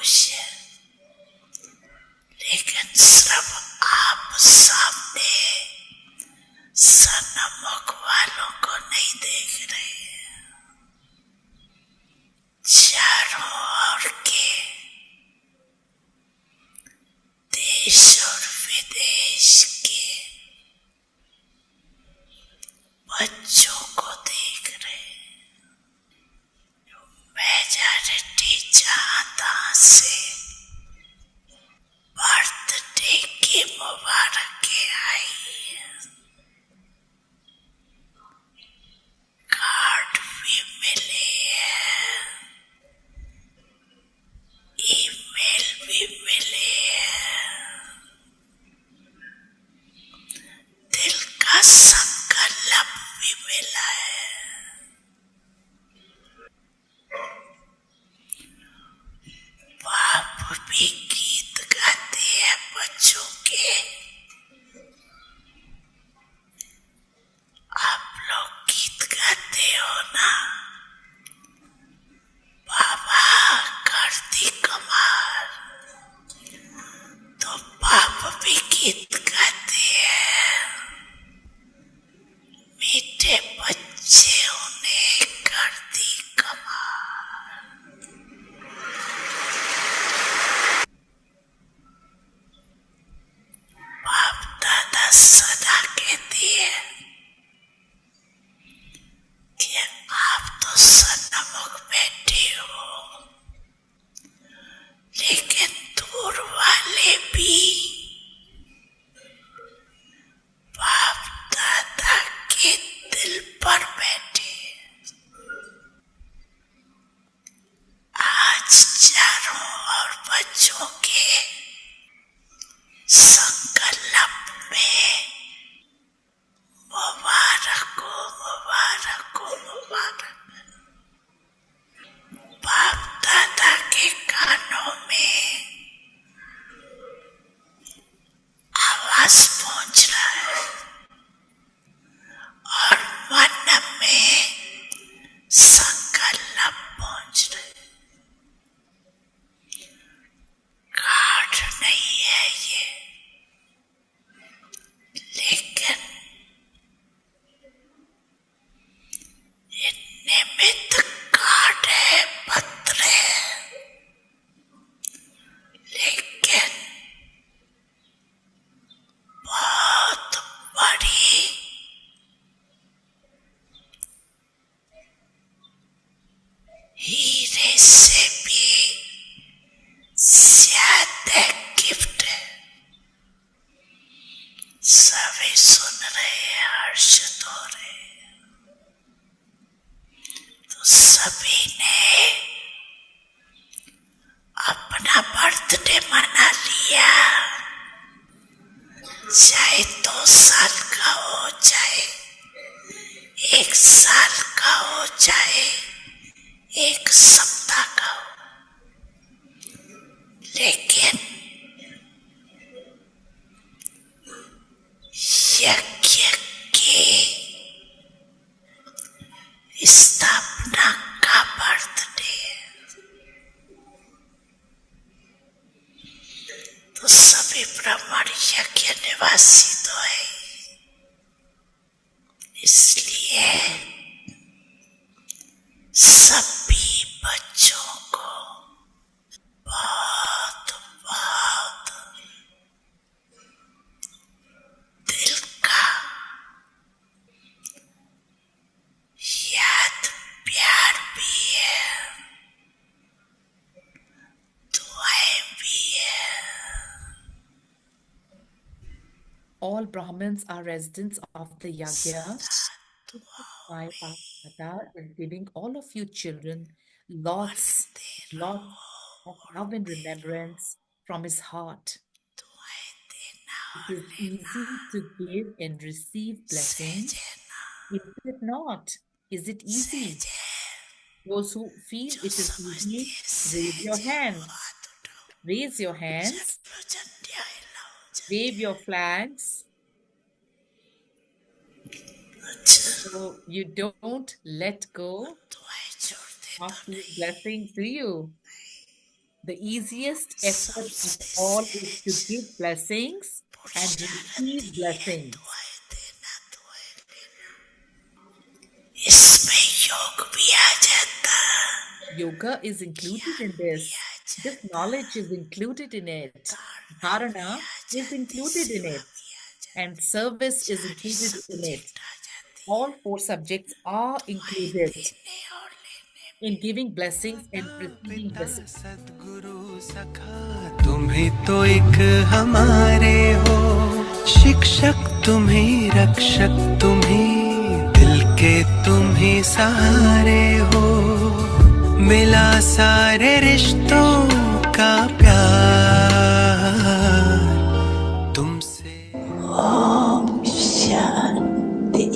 खुश है, लेकिन सिर्फ आप सामने सन्मुख वालों को नहीं देख रहे। चारों ओर के देश और विदेश के बच्चों को देख रहे। मेजॉरिटी जहां तहां से बर्थडे की मुबारकें आई है, कार्ड भी मिले हैं, ईमेल भी मिले हैं, दिल का संकल्प भी मिला है। बाप भी गीत गाते हैं बच्चों के। आप लोग गीत गाते हो ना? बाबा करती कमाल, तो बाप भी गीत गाते हैं। मीठे बच्चे उन्हें करती कमाल। बाप दादा सदा कहती है कि आप तो सन्मुख बैठे हो, लेकिन दूर वाले भी बाप दादा के दिल पर बैठे। आज चारों ओर बच्चों के संकल्प में मुबारक हो, मुबारक हो, मुबारक। बाप दादा के कानों में आवाज पहुंच रहा है और मन में संकल्प पहुंच रहे। कार्ड नहीं है ये, लेकिन ये निमित्त कार्ड है, पत्र है, लेकिन बहुत बड़ी हीरे से भी ज्यादा गिफ्ट है। सभी सुन रहे हैं, हर्षित हो रहे हैं। तो सभी ने अपना बर्थडे मना लिया, चाहे 2 साल का हो, चाहे 1 साल का हो, चाहे 1 सप्ताह का हो, लेकिन यज्ञ की स्थापना का बर्थडे है। तो सभी ब्राह्मण यज्ञ निवासी तो है, इसलिए सभी बच्चों को बहुत बहुत दिल का याद प्यार भी है, दुआएं भी है। All Brahmins are residents of the Yagya. My Dada is giving all of you children lots of love and remembrance from his heart. It is easy to give and receive blessings. Is it not? Is it easy? Those who feel it is easy, raise your hands. Raise your hands. Wave your flags. So you don't let go of these blessings, do you? The easiest effort of सबसे all is to सहज give blessings and receive पुष्टारती blessings. दुआएं देना दुआएं। इसमें योग भी आ जाता, Yoga is included ज्ञान in भी this. आ This जाता, knowledge is included in it. धारणा भी Dharana आ is जाती, included in सेवा it. भी आ And जाती, service is सारी included in it. सब्जेक्ट आ जाती। All four subjects are दुआएं included देने और लेने in में giving blessings माता and receiving पिता blessings. सद्गुरु सखा तुम्ही तो एक हमारे हो, शिक्षक तुम्ही रक्षक तुम्ही, दिल के तुम्ही सहारे हो, मिला सारे रिश्तों का प्यार तुमसे। ओम शांति।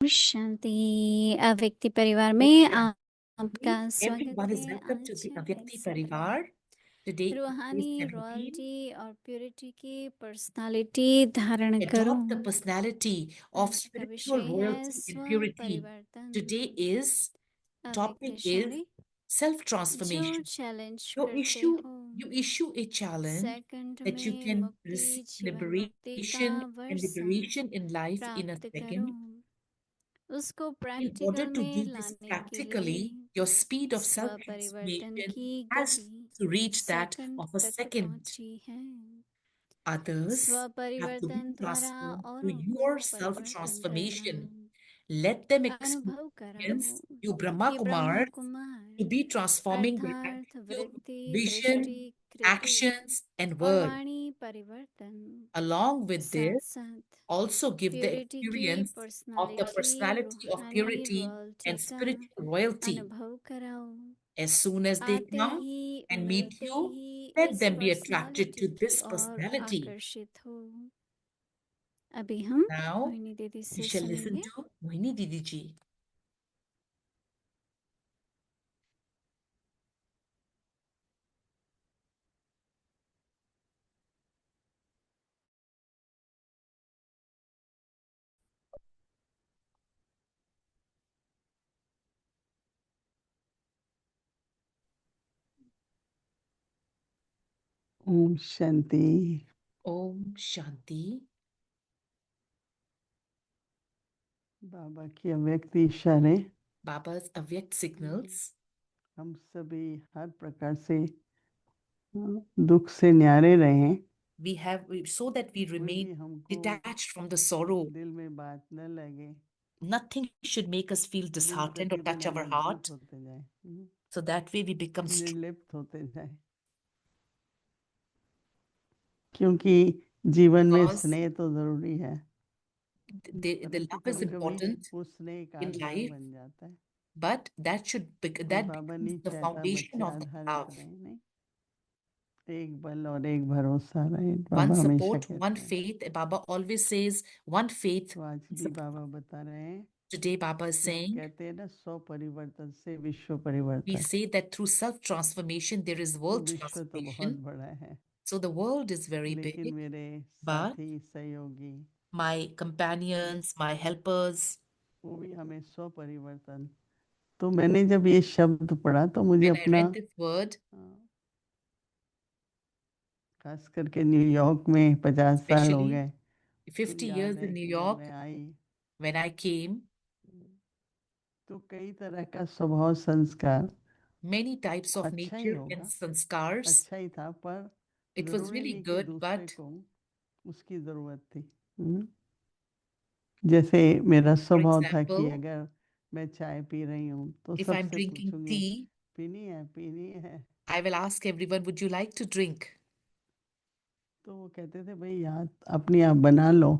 शांति। अव्यक्ति परिवार Om में Shanti. आपका स्वागत Everyone is है। welcome to आज the है Avyakti 27 Parivar. Today is day रूहानी 17. रॉयल्टी और प्योरिटी की पर्सनालिटी धारण करो। Adopt the personality of आज का spiritual विषय है royalty and स्व purity. परिवर्तन। Today is topic अव्यक्त is क्षणी जो self-transformation. चैलेंज You करते issue हो you issue a challenge second that you में can मुक्ति receive जीवन मुक्ति का liberation and Varsha liberation in life in a प्राप्त करो। second. उसको In order प्रैक्टिकल to में do this लाने के लिए practically, your speed of स्व परिवर्तन self-transformation की has गति to reach that second of a तक second. पहुंची है। Others स्व have to be परिवर्तन द्वारा transformed through औरों को your परिवर्तन करना। self-transformation. Let them अनुभव experience कराओ you Brahma कि Brahma Kumars to Kumar be transforming their अर्थात attitude, वृत्ति vision, दृष्टि कृति actions, and और words. वाणी परिवर्तन Along with साथ this, साथ also give the प्योरिटी की experience of the personality personality of रूहानी purity रॉयल्टी and का spiritual royalty. अनुभव कराओ। As soon as they आते come ही and meet मिलते you, ही let इस them be attracted personality to की this ore personality. आकर्षित हो। अभी हम Now, मोहिनी दीदी we से shall listen सुनेंगे। to Mohini Didi ji. Om Shanti. Om Shanti. बाबा की अव्यक्त इशारे Baba's Avyakt signals. हम सभी हर प्रकार से दुख से न्यारे रहें, So that we कोई भी remain हमको detached from the sorrow. दिल में बात न लगे, Nothing should make us feel दिन disheartened or touch प्रतिदिन our मजबूत heart. होते जाए, So that way we become strong. निर्लिप्त होते जाए, क्योंकि जीवन में Because स्नेह तो जरूरी है, the परंतु love is कभी कभी important वो स्नेह एक in आधार life, बन जाता है but और that बाबा becomes नहीं the चाहता foundation बच्चे of the आधारित love. रहे, नहीं, एक बल और एक भरोसा रहे, One बाबा हमेशा support, one कहते हैं। faith. Baba always says, one faith. तो आज भी Support. बाबा बता रहे हैं, Today, Baba is लोग saying, कहते हैं ना, 100 परिवर्तन से विश्व we परिवर्तन, say that through self-transformation, there is तो world विश्व तो बहुत transformation. बड़ा है, So the world is very लेकिन big, मेरे but साथी सहयोगी my companions, my helpers, वो भी हमें स्वपरिवर्तन। तो मैंने जब ये शब्द पढ़ा तो मुझे When I अपना read this word, खास करके न्यूयॉर्क में 50 साल हो especially गए, तो 50 याद years है in New कि जब York, मैं आई when I came, तो कई तरह का स्वभाव संस्कार many types of अच्छा ही nature and होगा, sanskars. अच्छा ही था, पर It was जरूरी really नहीं कि good, दूसरे but को उसकी जरूरत थी। जैसे मेरा for स्वभाव था कि example, अगर मैं चाय पी रही हूँ तो if I'm सबसे drinking पूछूंगी tea, पीनी है। I will ask everyone, would you like to drink? तो वो कहते थे भाई यहाँ अपनी आप बना लो,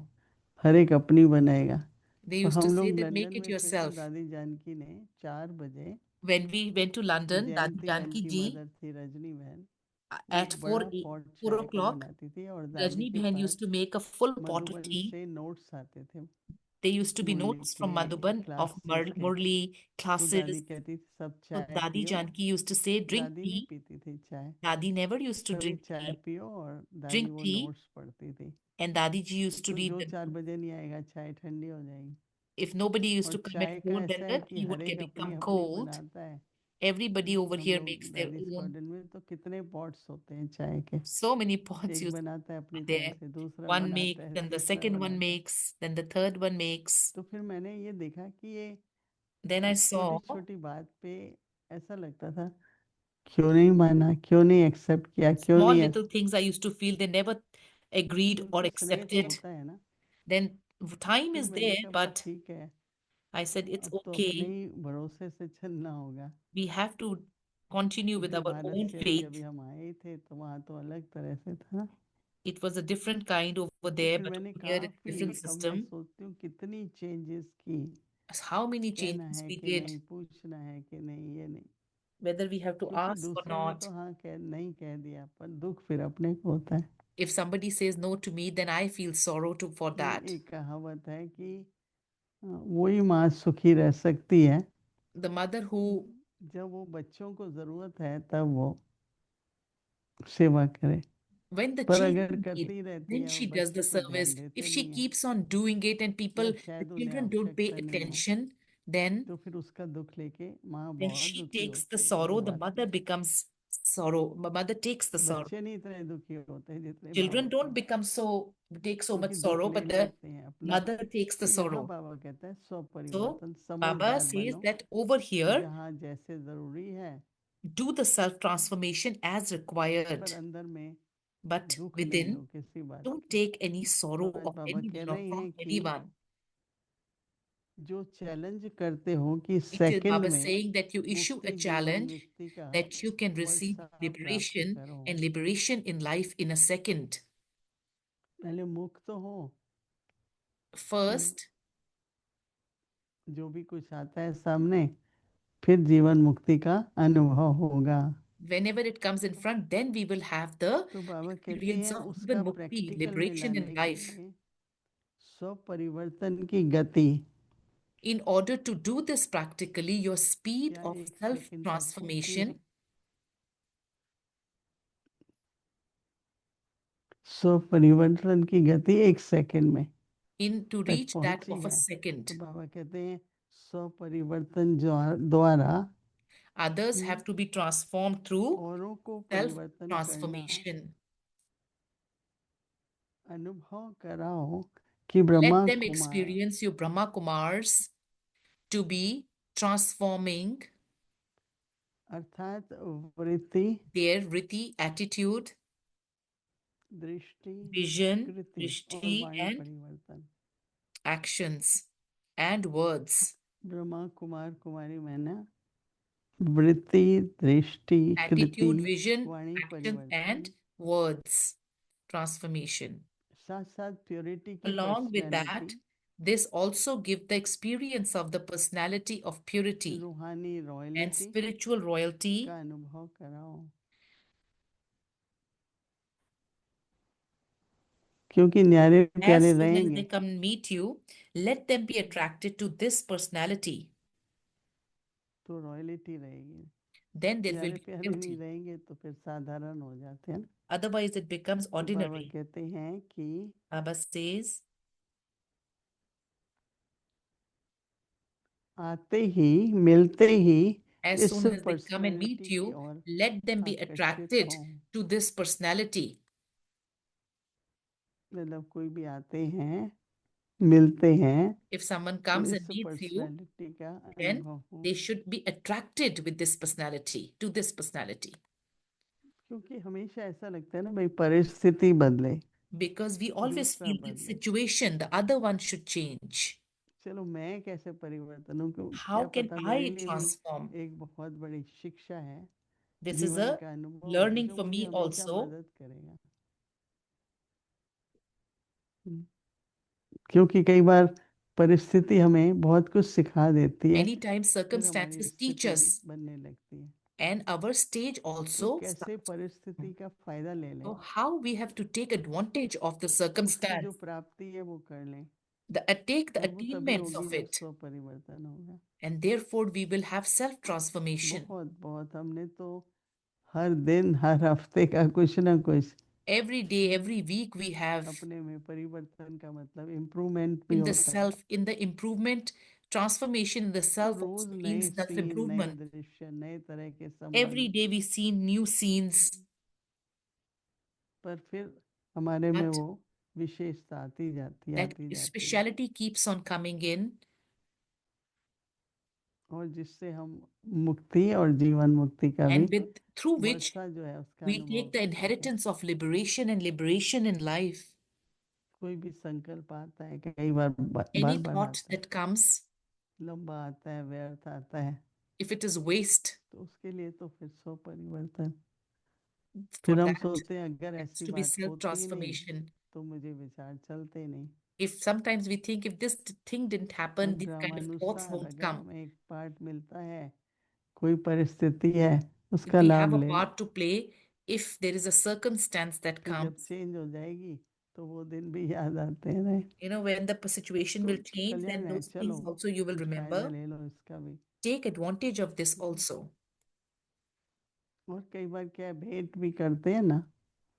हर एक अपनी बनाएगा। They तो used to हम say लोग that लंदन make it में थे तो yourself. दादी जानकी ने 4 बजे, When we went to London, Dadi जयंती बहन Janki की ji, मदर थी रजनी बहन, वो at एक 4, बड़ा पॉट 4 चाय का o'clock, बनाती थी और दादी Rajni के Behan पास used to make a full pot of Madhuban tea. से नोट्स आते थे There used to be murli notes from के, Madhuban of क्लासेस के। Murli तो दादी classes. कहती थी सब So चाय Dadi पियो। Janki used to say, drink दादी नहीं tea. पीती थी चाय, Dadi never used to कभी drink चाय tea. पियो, और दादी Drink वो tea. नोट्स पढ़ती थी। And Dadi ji used to तो read जो the 4 बजे नहीं आएगा चाय ठंडी हो जाएगी। if nobody used और to come at चाय का 4, ऐसा then है the कि tea हर would एक get अपनी become अपनी cold. बनाता है। Everybody over हम here लोग makes their दादी own. गार्डन में तो कितने पॉट्स होते हैं चाय के, So many pots एक used बनाता है to अपनी be तरह there. से, दूसरा One बनाता makes, है, then the तीसरा second one बनाता है। makes, then the third one makes. तो फिर मैंने ये देखा कि ये Then I छोटी saw छोटी बात पे ऐसा लगता था, क्यों नहीं माना, क्यों नहीं एक्सेप्ट किया, क्यों small नहीं little things I used to feel they never agreed or तो स्नेह तो accepted. होता है ना। Then time फिर is मैंने there, कहा भाई but ठीक है, I said it's अब तो अपने okay. ही भरोसे से चलना होगा। We have to continue with क्योंकि our भारत own से अभी faith. अभी हम आए ही थे तो वहाँ तो अलग तरह से था। It was a different kind over तो there, फिर but मैंने over here it's a काफी, different अब मैं system. सोचती हूँ कितनी चेंजेस की, How many कहना changes है we कि did, नहीं, पूछना है कि नहीं, ये नहीं। whether we have to क्योंकि ask or दूसरे ने not. तो हाँ कह नहीं कह दिया, पर दुख फिर अपने को होता है। If somebody says no to me, then I feel sorrow to for ये that. एक कहावत है कि वही माँ सुखी रह सकती है The mother who, जब वो बच्चों को जरूरत है तब वो सेवा करे, when the पर अगर children need, करती रहती then है और she does the बच्चे कुछ ध्यान service. If देते she नहीं है, keeps on doing it and या people, the शायद उन्हें children don't pay आवश्यकता नहीं हो, attention, then तो फिर उसका दुख लेके माँ then बहुत she दुखी takes the होती है, वो sorrow, the बात mother नहीं। becomes sorrow. The mother takes the sorrow. बच्चे नहीं इतने दुखी होते हैं जितने माँ Children होती don't है, become so, take so much क्योंकि दुख sorrow, ले but the लेते हैं अपना। mother takes the तो यहाँ sorrow. बाबा कहता है स्व So परिवर्तन, Baba समझदार says बनो, that over here, जहाँ जैसे जरूरी है, do the self transformation as पर required, अंदर में but दुख नहीं within, लो किसी बात don't की। take any तो sorrow आज of बाबा कह anyone or रहे from हैं कि anyone. जो चैलेंज करते हो कि It is सेकंड Baba में saying that you issue a मुक्ति जीवन challenge मुक्ति का that you can receive वर्षा प्राप्त liberation करो, and liberation in life in a second. पहले मुक्त हो, First, जो भी कुछ आता है सामने, फिर जीवन मुक्ति का अनुभव होगा। whenever it comes in front, then we will have the तो बाबा कहते experience हैं of उसका even mukti, प्रैक्टिकल में liberation in लाने के life. लिए स्व परिवर्तन की गति, In order to do this practically, your speed क्या of एक self सेकंड तक चलती है? transformation, स्व परिवर्तन की गति 1 सेकंड में in to तक reach that पहुंची of a है। second. तो बाबा कहते हैं स्व परिवर्तन द्वारा Others have to be transformed through औरों को self परिवर्तन करना, transformation. अनुभव कराओ कि Let Brahma them Kumar, experience you, Brahma Kumars, to be transforming अर्थात वृत्ति, their vritti, attitude, दृष्टि, vision, कृति और drishti, वाणी and परिवर्तन। actions and words. Brahma Kumar कुमारी मैंने वृत्ति, दृष्टि, कृति, Attitude, vision, Vani actions, and परिवर्तन, words transformation. साथ साथ प्योरिटी की Along with personality, that, this also give the experience of the personality of purity रूहानी and रॉयल्टी spiritual royalty. का अनुभव कराओ, क्योंकि न्यारे प्यारे As soon as they रहेंगे come and meet you, let them be attracted to this personality. तो royalty रहेगी, Then there will न्यारे be प्यारे नहीं royalty. रहेंगे तो फिर साधारण हो जाते हैं। Otherwise, it becomes तो बाबा ordinary. कहते हैं कि Baba says, आते ही, मिलते ही As इस soon as they come and meet personality की you, ओर let them be आकर्षित attracted हों। to this personality. मतलब कोई भी आते हैं, मिलते हैं, If someone तो comes इस and meets you, पर्सनैलिटी का then अनुभव हो। they should be attracted with this personality, to this personality. क्योंकि हमेशा ऐसा लगता है ना भाई, परिस्थिति बदले, Because we always दूसरा feel the बदले। situation, the other one should change. चलो मैं कैसे परिवर्तन हूँ, क्यों How क्या can पता मेरे I लिए भी transform? एक बहुत बड़ी शिक्षा है, This is जीवन a का अनुभव है learning जो for मुझे me हमेशा also. मदद करेगा। क्योंकि कई बार परिस्थिति हमें बहुत कुछ सिखा देती है, Many times फिर हमारी circumstances teach स्थिति us, बनने लगती है। and our stage तो also कैसे starts. परिस्थिति का फायदा ले लें, So how we have to take advantage of the उसकी जो circumstance, प्राप्ति है वो कर लें, take the और वो तभी attainments होगी of जब it, स्व परिवर्तन होगा। and therefore we will have self-transformation. बहुत बहुत हमने तो हर दिन, हर हफ्ते का कुछ ना कुछ Every day, every week we have अपने में परिवर्तन का मतलब इम्प्रूवमेंट भी in the होता है। self, in the improvement, transformation in the तो self रोज also नए means सीन, नए self-improvement. दृश्य, नए तरह के Every संबंध, day we see new scenes, पर फिर हमारे में that वो विशेषता आती जाती, that आती जाती है, speciality keeps on coming in, और जिससे हम मुक्ति और जीवन मुक्ति का भी and with through which वर्षा जो है उसका we अनुभव take the करते हैं। inheritance of liberation and liberation in life. कोई भी संकल्प आता है, कई बार Any बार thought आता है, that comes, लंबा आता है, व्यर्थ आता है, if it is waste, तो उसके लिए तो फिर स्व परिवर्तन। for फिर हम that सोचते हैं अगर has ऐसी to be बात होती ही नहीं self-transformation. तो मुझे विचार चलते नहीं। If sometimes we think if this thing didn't happen, अब these kind of thoughts क्रमानुसार won't अगर come. हमें एक पार्ट मिलता है, कोई परिस्थिति है, If उसका we लाभ have a ले लें। part to play, if there is a circumstance that फिर जब comes, चेंज हो जाएगी तो वो दिन भी याद आते हैं। when the situation तो will change, then कल्याण है, those चलो things also you will कुछ फायदा remember. ले लो इसका भी। Take advantage of this also. और कई बार क्या भेंट भी करते हैं ना,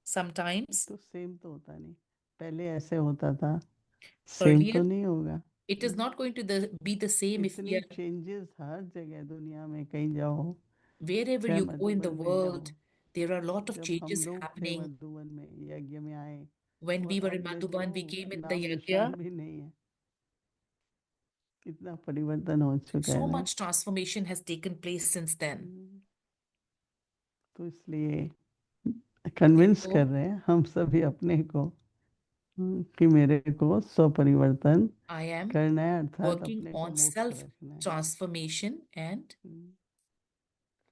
Sometimes, तो सेम तो होता नहीं, पहले ऐसे होता था, सेम तो earlier, नहीं होगा। it is not going to be the same if we इतनी are चेंजेस हर जगह दुनिया में, कहीं जाओ, wherever चाहे you go in the Madhuban में जाओ। world. There are a lot of जब हम changes लोग थे happening. मधुबन में, यज्ञ में आए, When we और were in अब देखो Madhuban, we came in the नाम Yagya. निशान भी नहीं है, कितना परिवर्तन हो चुका है So ना। much transformation has taken place since then. तो इसलिए कन्विंस कर Therefore, रहे हैं हम सभी अपने को, कि मेरे को स्व परिवर्तन I am करना है, अर्थात working अपने को on मुक्त self रखना है। transformation, and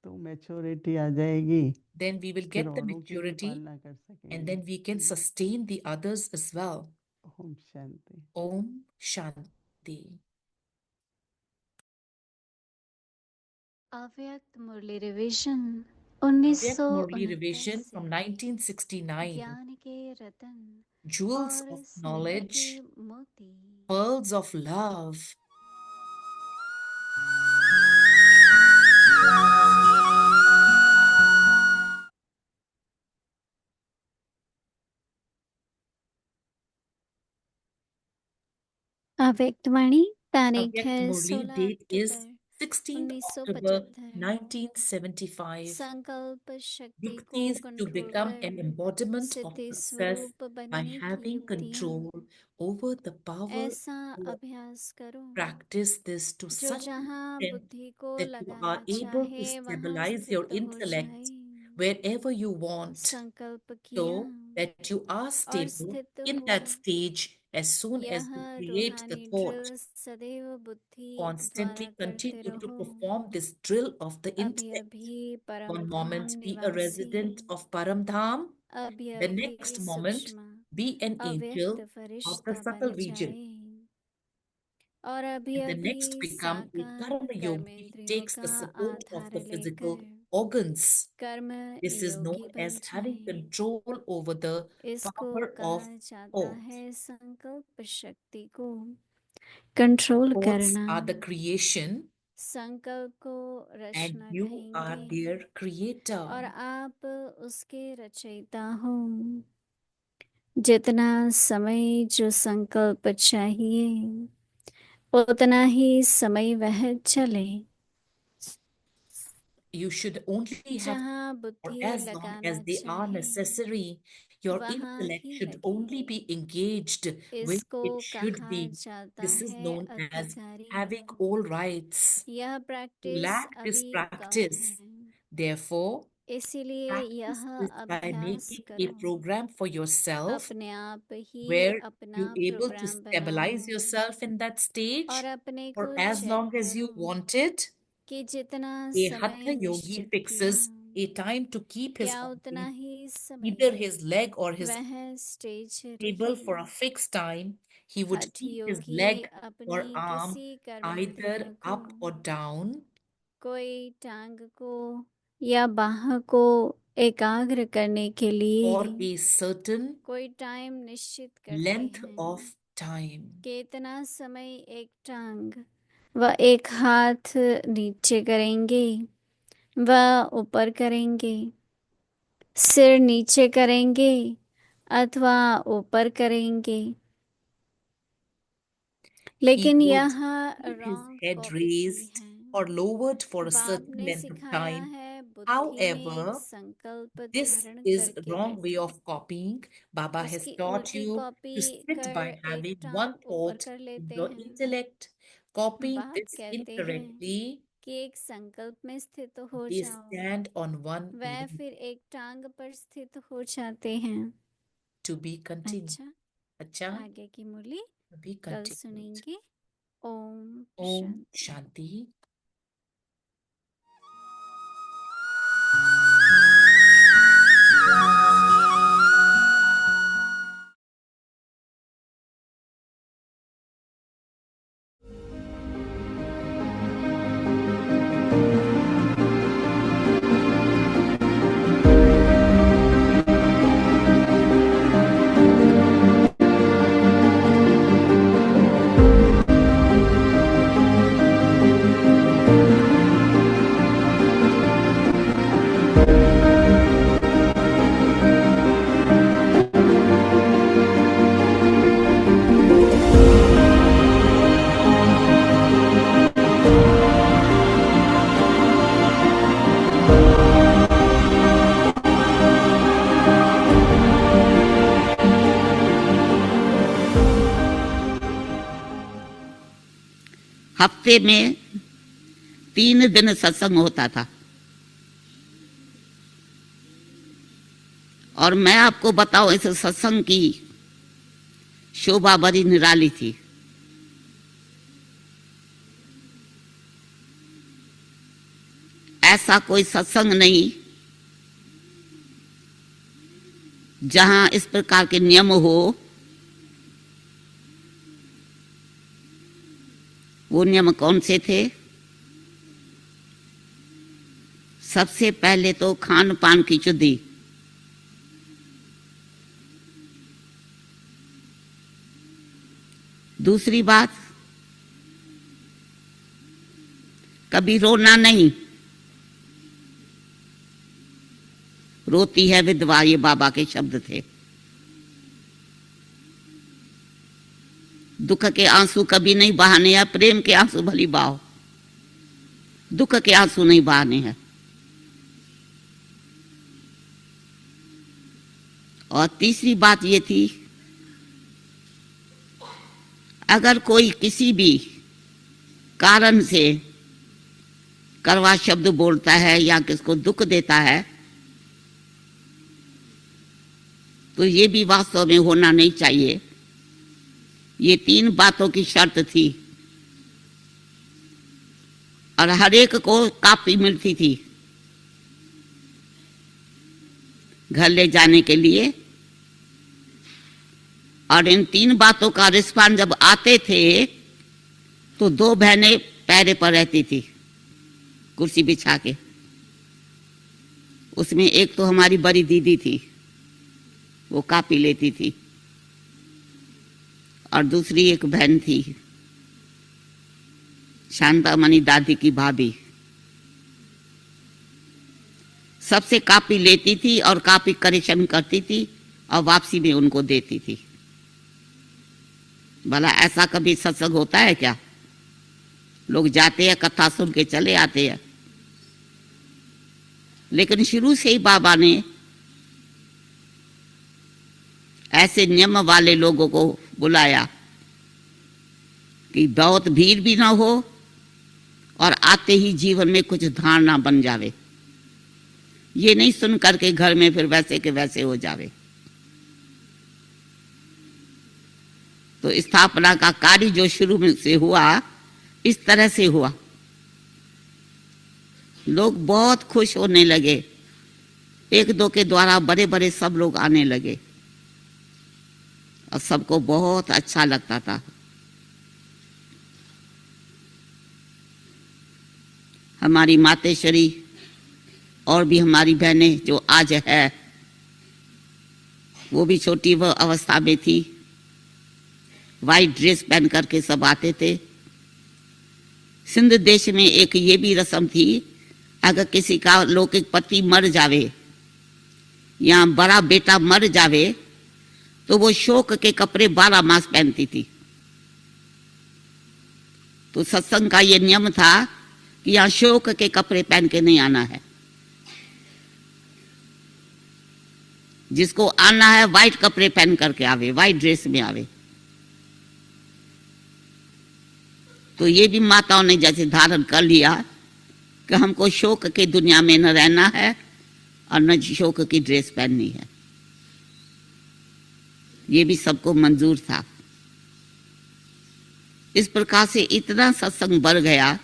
तो मैच्योरिटी आ जाएगी, then we will फिर get the औरों की भी maturity, पालना कर and सकेंगे। then we can sustain the others as well. Om Shanti. Om Shanti. अव्यक्त मुरली revision Avyakt Murli revision 1969 from से 1969. ज्ञान के रतन Jewels और of स्नेह के knowledge, मोती। pearls of love. अव्यक्त वाणी तारीख है Avyakt Murli 16 date is October 16th October 1975। 1975. संकल्प शक्ति को Yuktis to कंट्रोल become कर an embodiment of Siddhi success स्वरूप by बनने की having युक्तियाँ। control over the power ऐसा to अभ्यास करो practice this to जो such an जहाँ extent बुद्धि को that you लगाना are able to चाहे वहाँ stabilize your स्थित हो intellect जाए। wherever you want, संकल्प किया so that you are और stable स्थित in हो। that stage as soon as यह you create the रूहानी thought. ड्रिल सदैव बुद्धि Constantly द्वारा करते continue to रहो। perform this drill of the अभी intellect. अभी परम One Dham moment be a निवासी, resident of Paramdham, अभी the अभी next moment सूक्ष्म be an angel अव्यक्त of the फरिश्ता subtle बन region, जाए, और अभी and the अभी next become a साकार karma yogi who कर्मेंद्रियों takes the का support of आधार the लेकर physical organs. कर्म This is known योगी बन as having जाए। control over the इसको power कहा of जाता thought. है संकल्प शक्ति को कंट्रोल Thoughts करना। are the creation, संकल्प को and रचना you are कहेंगे, their और creator. आप उसके रचयिता हो। जितना समय जो संकल्प चाहिए उतना ही समय वह चले। You should only have, जहाँ or बुद्धि as long as लगाना they are चाहे necessary, your वहाँ intellect ही should लगे। only be engaged when इसको it should कहा be. जाता This is है known as अधिकारी। having all rights. यह To प्रैक्टिस lack this अभी कम है, practice, therefore, इसलिए practice यह this by अभ्यास making a करो। program for yourself अपने आप ही where अपना you able to प्रोग्राम बनाओ stabilize yourself in that और stage अपने for को as check long as you करो want it. कि जितना A समय hatha yogi निश्चित किया fixes a time to keep his क्या उतना body, ही समय either his leg or his वह स्टेज table रहे। for a fixed time. He would हठ keep his योगी leg अपनी or arm किसी either कर्मक्रिया को up or down, कोई टांग को या बाह को एकाग्र करने के लिए for a certain कोई टाइम निश्चित करते length हैं of time. कि इतना समय एक टांग व एक हाथ नीचे करेंगे व ऊपर करेंगे, सिर नीचे करेंगे अथवा ऊपर करेंगे, He लेकिन would यह keep his wrong head copy raised है। or lowered for a बाप certain ने length of सिखाया time. है बुद्धि में एक However, संकल्प this धारण is करके wrong way बैठो। of copying. Baba has उसकी taught उल्टी you कॉपी to sit कर by एक having one टांग ऊपर thought कर in लेते your हैं। intellect. Copying बाप this कहते हैं incorrectly, कि एक संकल्प में स्थित हो they जाओ, stand on one वह leg. फिर एक टांग पर स्थित हो जाते हैं। To be continued. अच्छा, अच्छा, आगे की मुरली to be कल continued. सुनेंगे। ओम Om शांति। Shanti. हफ्ते में 3 दिन सत्संग होता था और मैं आपको बताऊं इस सत्संग की शोभा बड़ी निराली थी। ऐसा कोई सत्संग नहीं जहां इस प्रकार के नियम हो। वो नियम कौन से थे? सबसे पहले तो खान पान की शुद्धि, दूसरी बात कभी रोना नहीं। रोती है विधवा, ये बाबा के शब्द थे। दुख के आंसू कभी नहीं बहाने हैं, प्रेम के आंसू भली बहाओ, दुख के आंसू नहीं बहाने हैं। और तीसरी बात ये थी, अगर कोई किसी भी कारण से कड़वा शब्द बोलता है या किसको दुख देता है तो ये भी वास्तव में होना नहीं चाहिए। ये 3 बातों की शर्त थी और हर एक को कापी मिलती थी घर ले जाने के लिए। और इन 3 बातों का रिस्पॉन्स जब आते थे तो 2 बहनें पैरे पर रहती थी कुर्सी बिछा के। उसमें एक तो हमारी बड़ी दीदी थी, वो कापी लेती थी, और दूसरी एक बहन थी शांतामणि दादी की भाभी, सबसे कापी लेती थी और कापी करेक्शन करती थी और वापसी में उनको देती थी। भला ऐसा कभी सत्संग होता है क्या? लोग जाते हैं, कथा सुन के चले आते हैं, लेकिन शुरू से ही बाबा ने ऐसे नियम वाले लोगों को बुलाया कि बहुत भीड़ भी ना हो और आते ही जीवन में कुछ धारणा बन जावे। ये नहीं सुन करके घर में फिर वैसे के वैसे हो जावे। तो स्थापना का कार्य जो शुरू में से हुआ, इस तरह से हुआ। लोग बहुत खुश होने लगे, एक दो के द्वारा बड़े बड़े सब लोग आने लगे और सबको बहुत अच्छा लगता था। हमारी मातेश्वरी और भी हमारी बहनें जो आज है, वो भी छोटी वो अवस्था में थी। वाइट ड्रेस पहन करके सब आते थे। सिंध देश में एक ये भी रस्म थी, अगर किसी का लौकिक पति मर जावे या बड़ा बेटा मर जावे तो वो शोक के कपड़े 12 मास पहनती थी। तो सत्संग का ये नियम था कि यहाँ शोक के कपड़े पहन के नहीं आना है। जिसको आना है वाइट कपड़े पहन करके आवे, वाइट ड्रेस में आवे। तो ये भी माताओं ने जैसे धारण कर लिया कि हमको शोक के दुनिया में न रहना है और न शोक की ड्रेस पहननी है। ये भी सबको मंजूर था। इस प्रकार से इतना सत्संग बढ़ गया,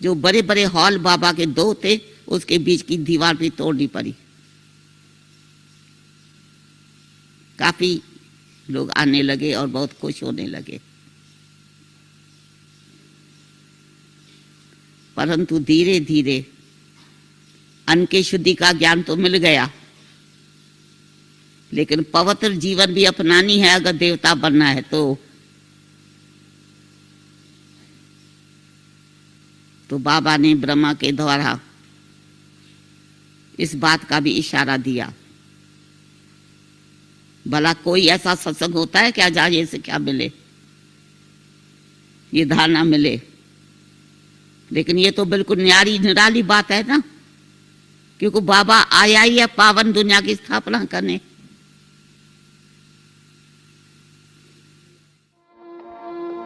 जो बड़े बड़े हॉल बाबा के 2 थे, उसके बीच की दीवार भी तोड़नी पड़ी। काफी लोग आने लगे और बहुत खुश होने लगे। परंतु धीरे धीरे अन्न की शुद्धि का ज्ञान तो मिल गया, लेकिन पवित्र जीवन भी अपनानी है अगर देवता बनना है तो बाबा ने ब्रह्मा के द्वारा इस बात का भी इशारा दिया। भला कोई ऐसा सत्संग होता है क्या जहाँ ये शिक्षा मिले, ये धारणा मिले? लेकिन ये तो बिल्कुल निराली बात है ना, क्योंकि बाबा आया ही है पावन दुनिया की स्थापना करने।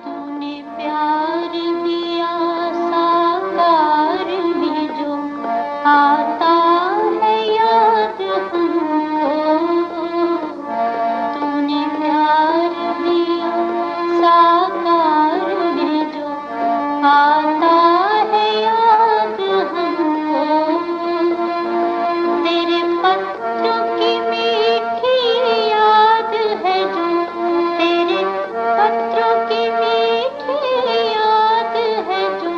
तूने प्यार दिया साकार में जो आता है याद हमको। तूने प्यार दिया साकार में जो आता है याद हमको। तेरे पत्र की मीठी याद है जो, तेरे पत्र की मीठी याद है जो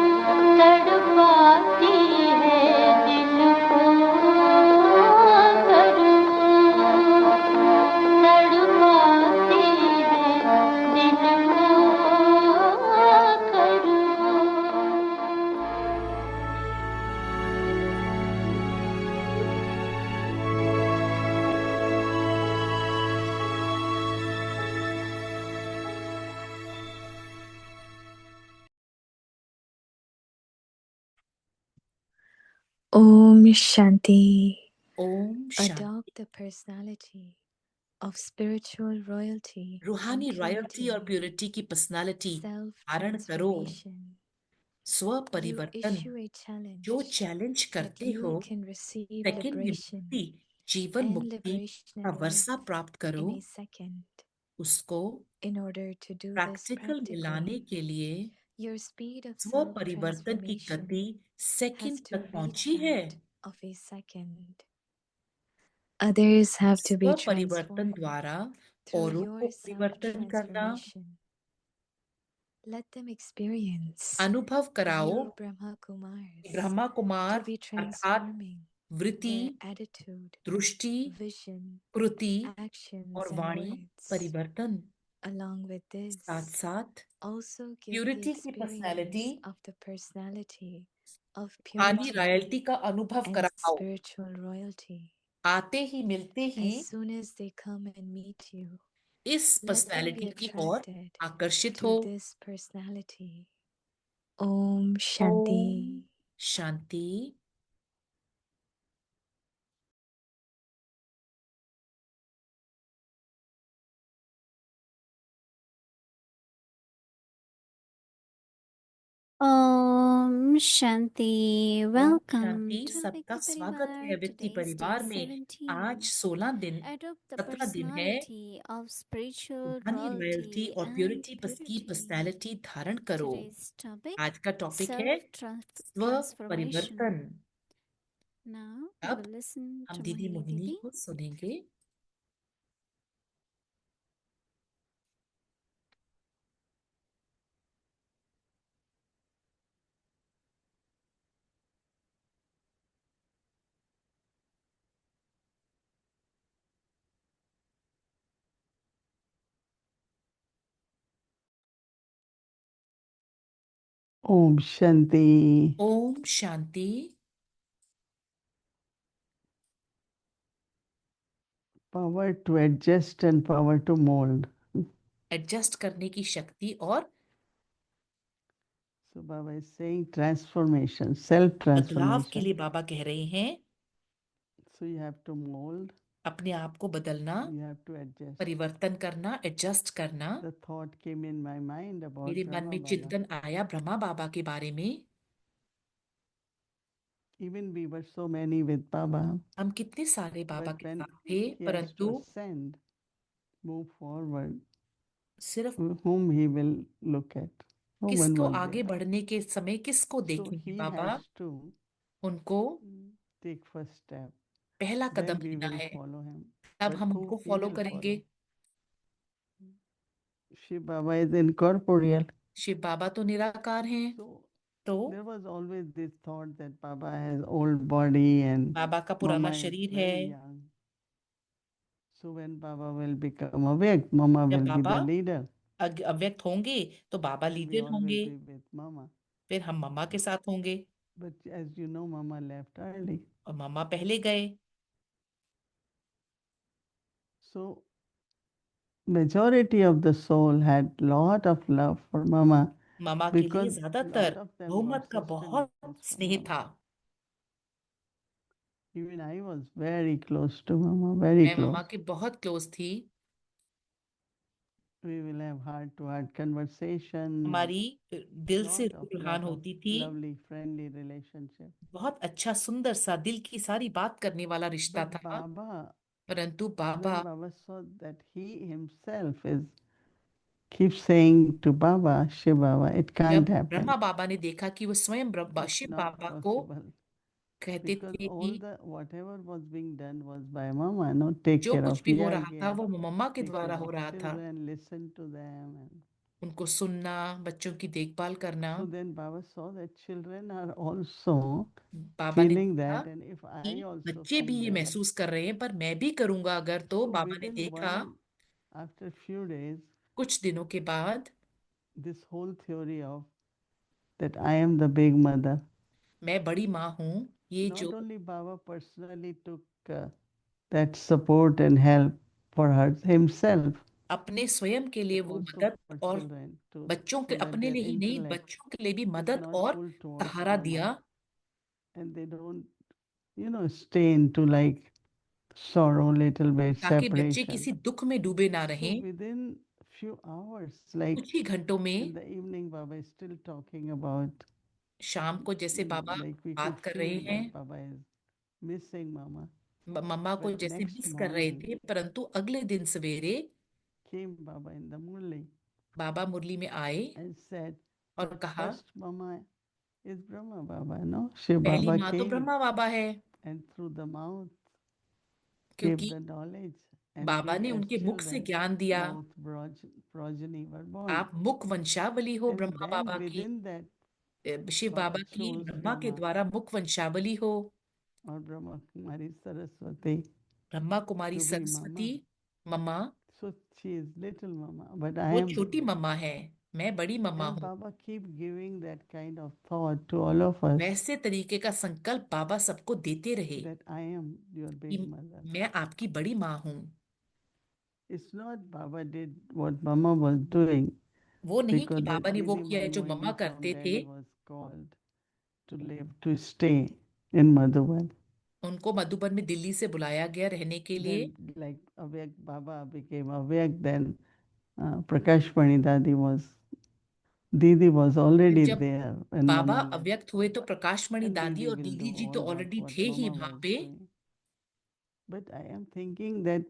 तड़पाती है दिल को तड़पाती है दिल Om Shanti. ओम शांति। Adopt the personality of spiritual royalty रूहानी and रॉयल्टी और purity, प्योरिटी की पर्सनालिटी धारण करो। self-transformation. स्व You परिवर्तन issue a challenge जो चैलेंज that करते हो, you can receive second liberation unity जीवन and मुक्ति liberation का at वर्षा birth प्राप्त करो। in a second. उसको In order to do this practical में लाने practically, के लिए your speed of स्व परिवर्तन की self-transformation गति has सेकंड to तक reach पहुंची है। that of a second. Others have to be स्व परिवर्तन transformed द्वारा through औरों को your परिवर्तन करना। self-transformation. Let them experience अनुभव कराओ you Brahma Kumars Brahma to Kumar be अर्थात transforming वृत्ति, their attitude, दृष्टि, vision, कृति actions और and वाणी words. परिवर्तन। Along with साथ this, साथ also give the प्यूरिटी की personality, experience of the personality of रूहानी purity रॉयल्टी का अनुभव and कराओ। spiritual royalty. आते ही मिलते ही As soon as they come and meet you, इस let them be पर्सनालिटी की ओर attracted आकर्षित to हो। this personality Om Shanti. ओम शांति। Om Shanti. Om Welcome Shanti. to सबका Vikti स्वागत है Parivar. व्यक्ति Today's day परिवार में। आज 17. 16 दिन Adopt the 17 दिन है। personality of spiritual रूहानी लॉयल्टी royalty और and प्योरिटी की purity. पर्सनालिटी धारण करो। Today's topic आज का टॉपिक है स्व self-transformation. परिवर्तन। Now we अब will listen हम to दीदी Mohini मोहिनी Didi. को सुनेंगे। Om Shanti. ओम शांति। Power to adjust and power to mold. Adjust करने की शक्ति और So Baba is saying transformation, बदलाव के self-transformation. लिए बाबा कह रहे हैं So you have to mold, अपने आप को बदलना, you have to adjust. परिवर्तन करना, एडजस्ट करना। The thought came in my mind about मेरे मन Brahma में Baba. चिंतन आया ब्रह्मा बाबा के बारे में। Even we were so many with Baba, हम कितने सारे बाबा but के when साथ थे, he has to परंतु ascend, move forward, सिर्फ whom he will look at. No one किसको was आगे there. बढ़ने के समय किसको So देखेंगे he बाबा? has to उनको take first step. पहला कदम Then we लेना will है, follow him. तब But हम who उनको he फॉलो will करेंगे। follow? Shiv Baba is incorporeal. Shiv Baba तो निराकार हैं, So तो there was always this thought that Baba has old body and बाबा का पुराना Mama is शरीर very है। young. So when Baba will become awake, Mama जब will be Baba the leader. अव्यक्त होंगे तो बाबा And we leader all will होंगे, be with Mama. फिर हम मम्मा के साथ होंगे। But as you know, Mama left early. और मम्मा पहले गए। So majority of the soul had lot of love for Mama मम्मा के लिए because lot ज्यादातर of them got बहुमत का बहुत sustenance from स्नेह Mama. था। Even I was very close to Mama, very मैं मम्मा close. के बहुत क्लोज थी। We will have heart-to-heart conversation. हमारी दिल से Lot of रूहान होती थी। lovely, friendly relationship. बहुत अच्छा सुंदर सा दिल की सारी बात करने वाला रिश्ता But था। Baba, परंतु बाबा when Baba saw that he himself is keeps saying to Baba, Shiv Baba, it जब can't happen. ब्रह्मा बाबा ने देखा कि वो स्वयं It's शिव not बाबा को possible. कहते Because थे all कि the whatever was being done was by Mama, no, take जो care कुछ of भी हो रहा था Yagya, वो मम्मा के take द्वारा care हो of रहा था। children, listen to them. And उनको सुनना, बच्चों की देखभाल करना। so then Baba saw that children are also बाबा ने feeling देखा that, and if I कि also बच्चे भी come ये there. महसूस कर रहे हैं, पर मैं भी करूंगा अगर, तो So बाबा ने within देखा after few days, कुछ दिनों के बाद this whole theory of that I am the big mother. मैं बड़ी माँ हूँ, ये Not जो only Baba personally took that support and help for her himself, अपने स्वयं के लिए but वो also मदद for और children too, बच्चों के so that अपने their लिए ही नहीं, intellect बच्चों के लिए भी is मदद not और pulled towards सहारा दिया, Mama, and they don't, stay into like sorrow, little bit ताकि बच्चे separation. किसी दुख में डूबे ना So रहें। within few hours, like कुछ ही घंटों में in the evening, Baba is still talking about, शाम को जैसे बाबा like we could बात कर रहे feel हैं, that Baba is missing Mama. मम्मा को But जैसे next मिस कर रहे morning थे, परंतु अगले दिन सवेरे came Baba in the Murli बाबा मुरली में आए and said, और कहा first Mama is Brahma Baba, no? Shiv पहली Baba माँ तो came ब्रह्मा बाबा है, and through the mouth gave क्योंकि the knowledge, and Baba we ने as उनके मुख से children, ज्ञान दिया। mouth progeny were born. आप मुख वंशावली हो And ब्रह्मा then बाबा की, within that, शिव Baba बाबा की chose ब्रह्मा के Mama द्वारा मुख वंशावली हो, or Brahma Kumari Saraswati Brahma Kumari to be Saraswati Mama. Mamma. So she is little Mama, but I वो am छोटी big. मम्मा है, मैं बड़ी मम्मा And हूँ। Baba keep giving that kind of thought to all of us वैसे तरीके का संकल्प बाबा सबको देते रहे that I am your कि big mother. मैं आपकी बड़ी माँ हूँ। It's not Baba did what Mama was doing वो नहीं कि because that बाबा ने वो Didi किया जो Mohini मम्मा from करते थे, Delhi was called to live, to stay in Madhuban. उनको मधुबन में दिल्ली से बुलाया गया रहने के लिए। Then, like Avyak Baba became Avyak, then Prakash Pani Didi was फिर already जब there. And Baba Mama left. अव्यक्त हुए तो प्रकाश मणि And दादी Didi और will दीदी do जी तो all work ऑलरेडी what थे ही Mama वहां was पे। doing. But I am thinking that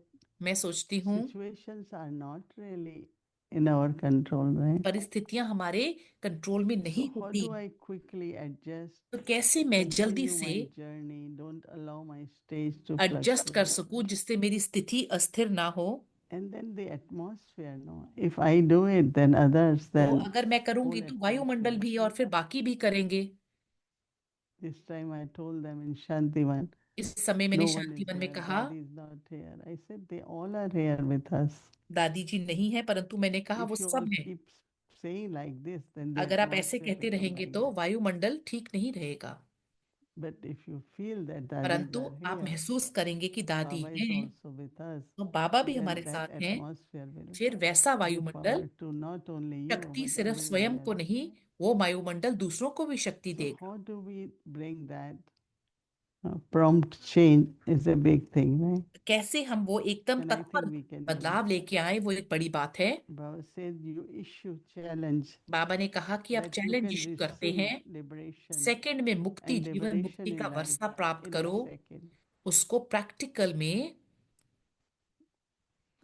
मैं सोचती हूँ situations are not really in our control, right? परिस्थितियां हमारे कंट्रोल में So नहीं how होती, do I quickly adjust, तो कैसे मैं जल्दी continue से my journey, don't allow my stage to adjust कर fluctuate? सकूं जिससे मेरी स्थिति अस्थिर ना हो। And then the atmosphere, no? If I do it, then others, तो then अगर मैं करूंगी whole तो वायुमंडल atmosphere. भी और फिर बाकी भी करेंगे। This time I told them in Shantivan, इस समय मैंने no one is शांतिवन में here, कहा Daddy is not here. I said they all are here with us. दादी जी नहीं है, परंतु मैंने कहा वो If you सब all है। keep saying like this, then the अगर आप ऐसे atmosphere कहते become रहेंगे like तो that. वायुमंडल ठीक नहीं रहेगा। But if you feel that daddies परंतु are आप here, महसूस करेंगे कि दादी Baba is हैं also with us, तो बाबा भी then हमारे that साथ हैं, atmosphere will फिर वैसा give वायुमंडल power to not only you, शक्ति but सिर्फ स्वयं everybody को else. नहीं, वो वायुमंडल दूसरों को भी शक्ति So देगा। how do we bring that prompt change is a big thing, right? कैसे हम वो एकदम And I तत्पर think we can do बदलाव it. लेके आए, वो एक बड़ी बात है। Baba said you issue challenge बाबा ने कहा कि आप that you challenge can issue करते receive हैं, liberation, सेकंड में मुक्ति, and जीवन मुक्ति liberation का in life वर्षा प्राप्त in a करो, second. उसको प्रैक्टिकल में,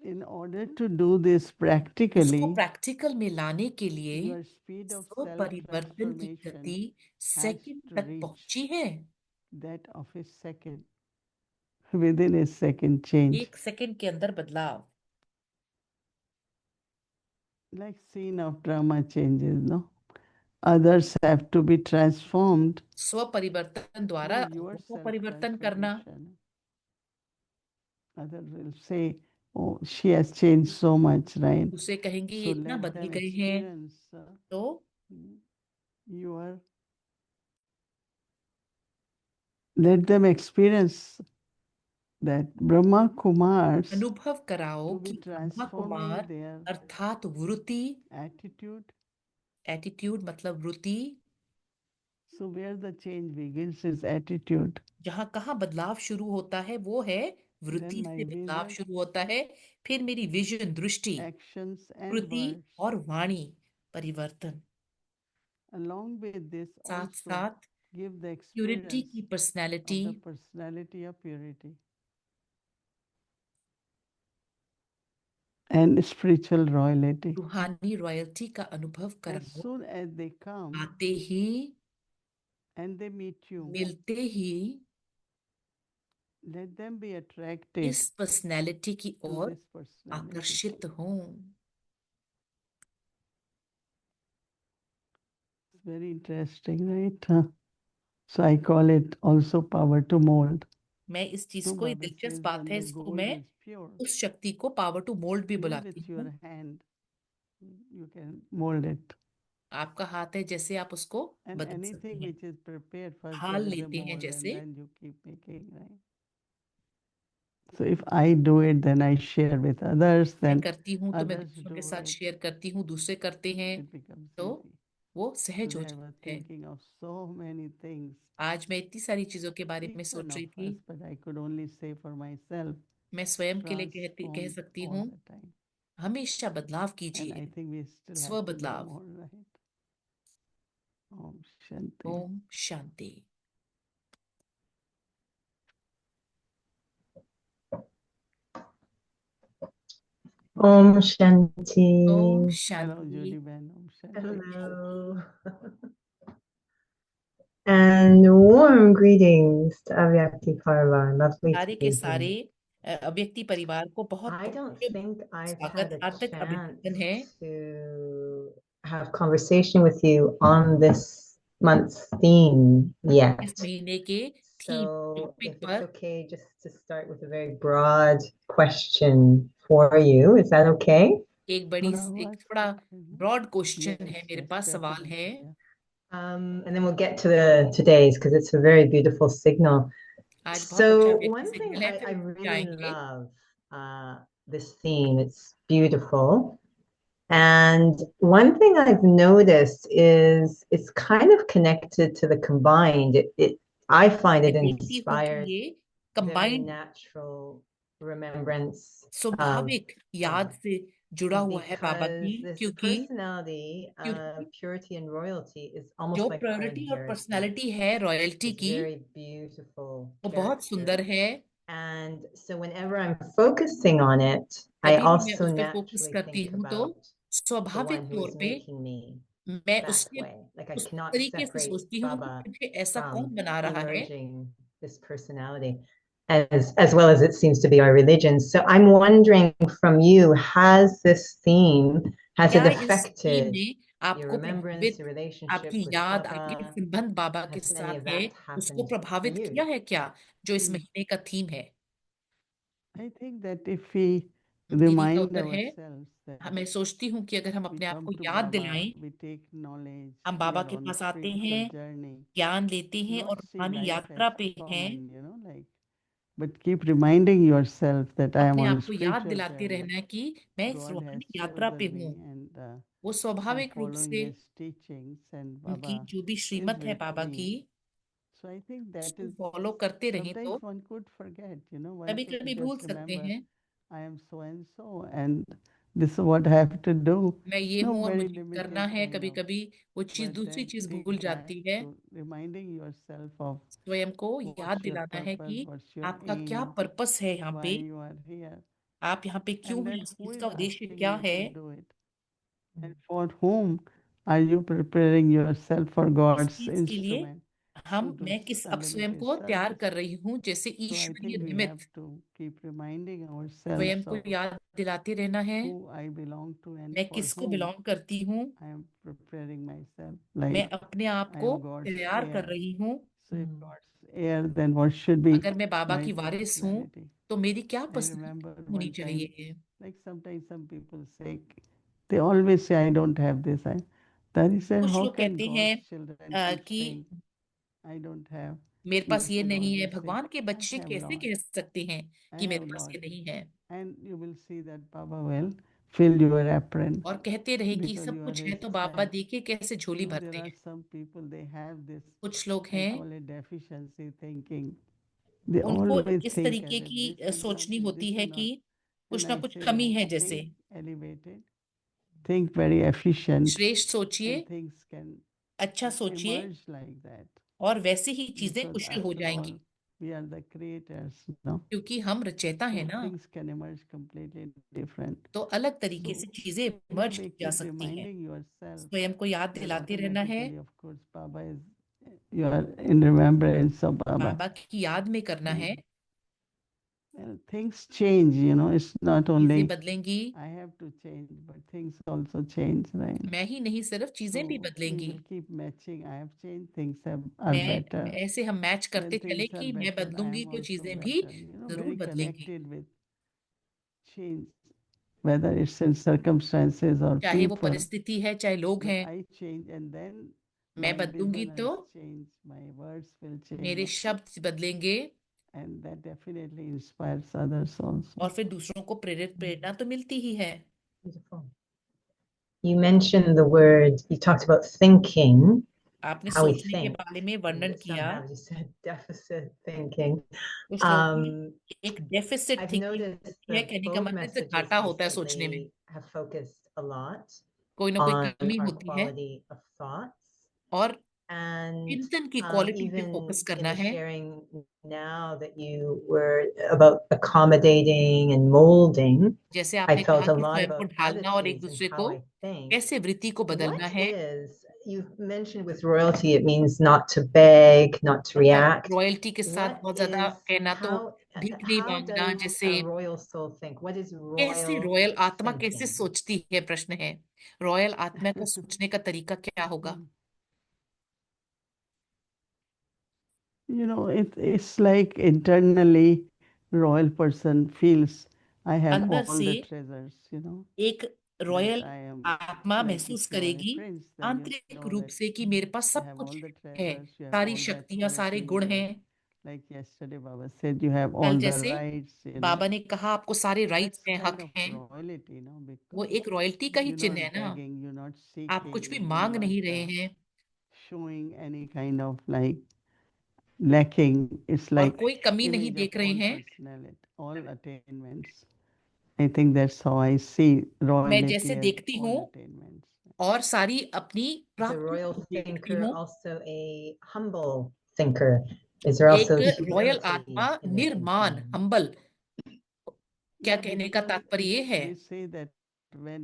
In order to do this उसको practically, प्रैक्टिकल में लाने के लिए your speed of स्व परिवर्तन की self-transformation गति has सेकंड to तक reach पहुंची है। that of a second. Within a second change. एक सेकंड के अंदर बदलाव। Like scene of drama changes, no? Others have to be transformed स्व परिवर्तन द्वारा through your औरों को परिवर्तन करना। self-transformation. Others will say, oh, she has changed so much, right? दूसरे कहेंगे ये So इतना let बदल them गए हैं, experience तो your, let them experience that Brahma Kumars अनुभव कराओ to be कि ब्रह्मा transforming कुमार their अर्थात वृत्ति, attitude. एटीट्यूड मतलब वृत्ति, So where the change begins is attitude. जहाँ कहाँ बदलाव शुरू होता है वो है वृत्ति Then my से बदलाव vision, शुरू होता है। फिर मेरी विजन, दृष्टि, actions and कृति words. और वाणी परिवर्तन। Along with this साथ also साथ give the प्यूरिटी experience की of personality, the personality of purity and spiritual royalty. रूहानी रॉयल्टी का अनुभव As कराओ। soon as they come आते ही, and they meet you, मिलते ही let them be attracted इस पर्सनैलिटी की to ओर this personality. आकर्षित हों। It's very interesting, right? So I call it also power to mold. मैं इस चीज No, को, ये Baba दिलचस्प says बात when है, the इसको gold मैं is pure, उस शक्ति को पावर टू मोल्ड भी even बुलाती with हूँ। your hand, you can mold it. आपका हाथ है, जैसे आप उसको And बदल सकते anything हैं। which is prepared, first hall there is a लेते हैं mold and जैसे। then you keep making, right? So if I do it, then I share with others, मैं then करती हूँ तो मैं others दूसरों के do साथ it. शेयर करती हूँ, दूसरे करते हैं, It becomes तो easy. वो सहज हो Today I was जाता है। thinking of so many things. आज मैं इतनी सारी चीजों के बारे में Each सोच one रही of थी। us, but I could only say for myself, मैं स्वयं के लिए कह transform सकती all हूँ, the time. हमेशा बदलाव And I कीजिए, think we still स्व have to do बदलाव। more, right? Om Shanti. ओम शांति। Om Shanti. Om Hello, Shanti. Judy Ben. Om Shanti. Hello. And warm greetings to Avyakti Parva. Lovely सारे to के be सारे here. अव्यक्ति परिवार को बहुत I don't Shubh think I've स्वागत, had a Hardik chance अभिनंदन है। to have conversation with you on this month's theme इस yet. महीने के theme So topic if it's पर okay, just to start with a very broad question for you, is that okay? एक थोड़ा broad question है, मेरे पास सवाल है। And then we'll get to today's because it's a very beautiful signal. आज बहुत अच्छा So व्यक्ति one thing सिग्नल है, I फिर really जाएंगे। love this theme. It's beautiful. And one thing I've noticed is it's kind of connected to the combined. I find मैं it देखती हूँ कि inspires ये very combined natural remembrance of स्वाभाविक याद Baba. से जुड़ा हुआ है बाबा की, Because this क्योंकि personality of क्योंकि purity and royalty is जो almost like my प्रायोरिटी और inheritance. पर्सनालिटी है रॉयल्टी It's की, very beautiful वो बहुत सुंदर character. है। And so whenever I'm focusing on it, I कभी भी मैं also उस पर फोकस naturally करती think हूँ तो about the स्वाभाविक one who तौर is पे making me मैं that उसके way. Like I उस cannot तरीके से separate सोचती हूँ कि Baba मुझे ऐसा from कौन बना रहा है, emerging this personality, as well as it seems to be our religion. So I'm wondering from you, has this theme, has it क्या इस थीम affected ने your आपको remembrance, प्रभावित, your relationship आपकी with याद, आपके Baba? संबंध बाबा के Has any साथ of है, that उसको happened for प्रभावित you? किया है क्या, जो इस Hmm. महीने का थीम है? I think that if we मेरी का remind उत्तर है, ourselves that मैं सोचती हूँ कि अगर हम we अपने आप come को to याद Baba, दिलाएं, we take knowledge, हम we बाबा are के on a पास आते spiritual हैं, journey, ज्ञान लेते हैं not और see रूहानी life as यात्रा पे हैं, common, like, but keep reminding yourself that I am अपने on a आप को याद spiritual दिलाते journey. रहना है कि मैं इस God has रूहानी यात्रा पे chosen me, हूँ। and वो I'm स्वाभाविक रूप following से His teachings, and उनकी Baba जो भी is श्रीमत है with बाबा की, me. So I think that उसको is फॉलो करते रहे sometimes तो one could forget, one कभी could कभी भूल just सकते remember, हैं, I am so and so, and this is what I have to do. मैं ये No, हूँ और very मुझे करना limited है। kind कभी of. कभी वो चीज But दूसरी then चीज think भूल back जाती है। to reminding yourself of स्वयं को याद what's your दिलाना है purpose, कि what's your आपका क्या aim, पर्पस है यहाँ why पे, you are here, आप यहाँ पे क्यों and हैं, then who इसका is उद्देश्य asking क्या you है, to do it, and for whom are you preparing yourself for किस God's चीज के लिए instrument to do मैं किस अब स्वयं unlimited को तैयार service. कर रही हूँ, जैसे So I ईश्वरीय think we have निमित्त to keep reminding स्वयं ourselves को of याद दिलाते रहना है, who I belong to and मैं for किसको whom बिलोंग करती हूँ, I am preparing myself. मैं Like अपने आप I को am God's तैयार कर heir. रही हूँ। So if God's heir, then what should be अगर मैं बाबा my की वारिस हूँ personality? तो मेरी क्या I पर्सनैलिटी remember होनी one time, चाहिए? like sometimes some people say, they always say, I don't have this. Then he said, कुछ how लोग can कहते God's हैं children keep कि saying, I don't have? मेरे You पास ये should नहीं है। always say, भगवान के I बच्चे have कैसे Lord. कह सकते हैं I कि have मेरे पास Lord. ये नहीं है, And you will see that Baba will fill your apron और कहते रहे कि because सब you are कुछ है his तो बाबा child. देखिए कैसे झोली No, there भरते are हैं। some people, they have this, कुछ लोग I हैं, call it deficiency thinking. They उनको always इस think तरीके as if की this is सोचनी not, होती this है is कि not. Then कुछ ना I कुछ say, कमी no, है, जैसे think elevated, think very efficient, श्रेष्ठ सोचिए, and things can अच्छा सोचिए, emerge like that. और वैसे ही चीजें Because कुशल हो after all, जाएंगी, we are the creators, no? क्योंकि हम रचयिता हैं So ना, things can emerge completely different. तो अलग तरीके से So चीजें इमर्ज anyway, की जा keep सकती हैं। reminding yourself स्वयं को याद that दिलाते रहना है, automatically, of course, Baba is, you are in remembrance of Baba. बाबा की याद में करना है। And well, things change, it's not चीजें only बदलेंगी, I have to change, but things also change, right? मैं ही नहीं, सिर्फ चीजें भी So we बदलेंगी। will keep matching. I have changed, things are मैं better. ऐसे हम मैच करते When चले things are कि मैं better, I बदलूंगी am तो also चीजें भी better, जरूर very बदलेंगी, connected with change, whether it's in circumstances or चाहे वो people. परिस्थिति है, चाहे लोग When हैं। I change, and then मैं my बदलूंगी vision तो has changed, my words will मेरे change, शब्द बदलेंगे, and that definitely inspires others also. और फिर दूसरों को प्रेरणा तो मिलती ही है। Beautiful. You mentioned the word, you talked about thinking, आपने how we सोचने के think, बारे में and वर्णन that किया। somehow you said deficit thinking. कुछ लोगों में एक डेफिसिट I've थिंकिंग noticed है, that कहने का both मतलब से messages घाटा होता है सोचने में, recently have focused a lot कोई ना कोई on कमी our होती है, quality of thoughts. और And चिंतन की क्वालिटी पे even फोकस in करना the है। sharing now that you were about accommodating and molding, जैसे I आपने felt कहा a कि lot स्वयं को about ढालना और एक attitudes and दूसरे how को I think. कैसे वृत्ति को बदलना What है। is, you've mentioned with royalty, it means not to beg, not to react. Royalty के साथ What बहुत ज्यादा is, कहना तो भीख नहीं how मांगना, does जैसे a royal soul think? What is कैसे royal रॉयल आत्मा कैसे thinking? सोचती है, प्रश्न है। रॉयल आत्मा का सोचने का तरीका क्या होगा? It's like internally, royal person feels I have अंदर all से the treasures, एक that रॉयल I am आत्मा like महसूस if you are a करेगी prince, then you आंतरिक know रूप that से कि मेरे पास you सब have कुछ all the है, treasures, you have सारी all that शक्तियां, सारे quality in गुण you. हैं, Like yesterday, Baba said, you have कल all the जैसे rights, you know. बाबा ने कहा आपको सारे राइट्स That's हैं, kind हक of हैं। royalty, you know, वो because एक रॉयल्टी का ही you're चिन्ह not है ना। begging, you're not आप कुछ भी seeking, you're मांग not नहीं रहे हैं showing any kind of like lacking. It's और like कोई कमी नहीं image of देख रहे all हैं। personality, all attainments. I think that's how I see मैं royalty जैसे as देखती all हूँ attainments. और सारी अपनी Is a प्राप्तियों royal को देखती thinker हूँ। also a humble thinker? Is there also एक रॉयल humility आत्मा in the निर्माण, thinking? हम्बल, क्या Yeah, कहने का because तात्पर्य ये है, they say that when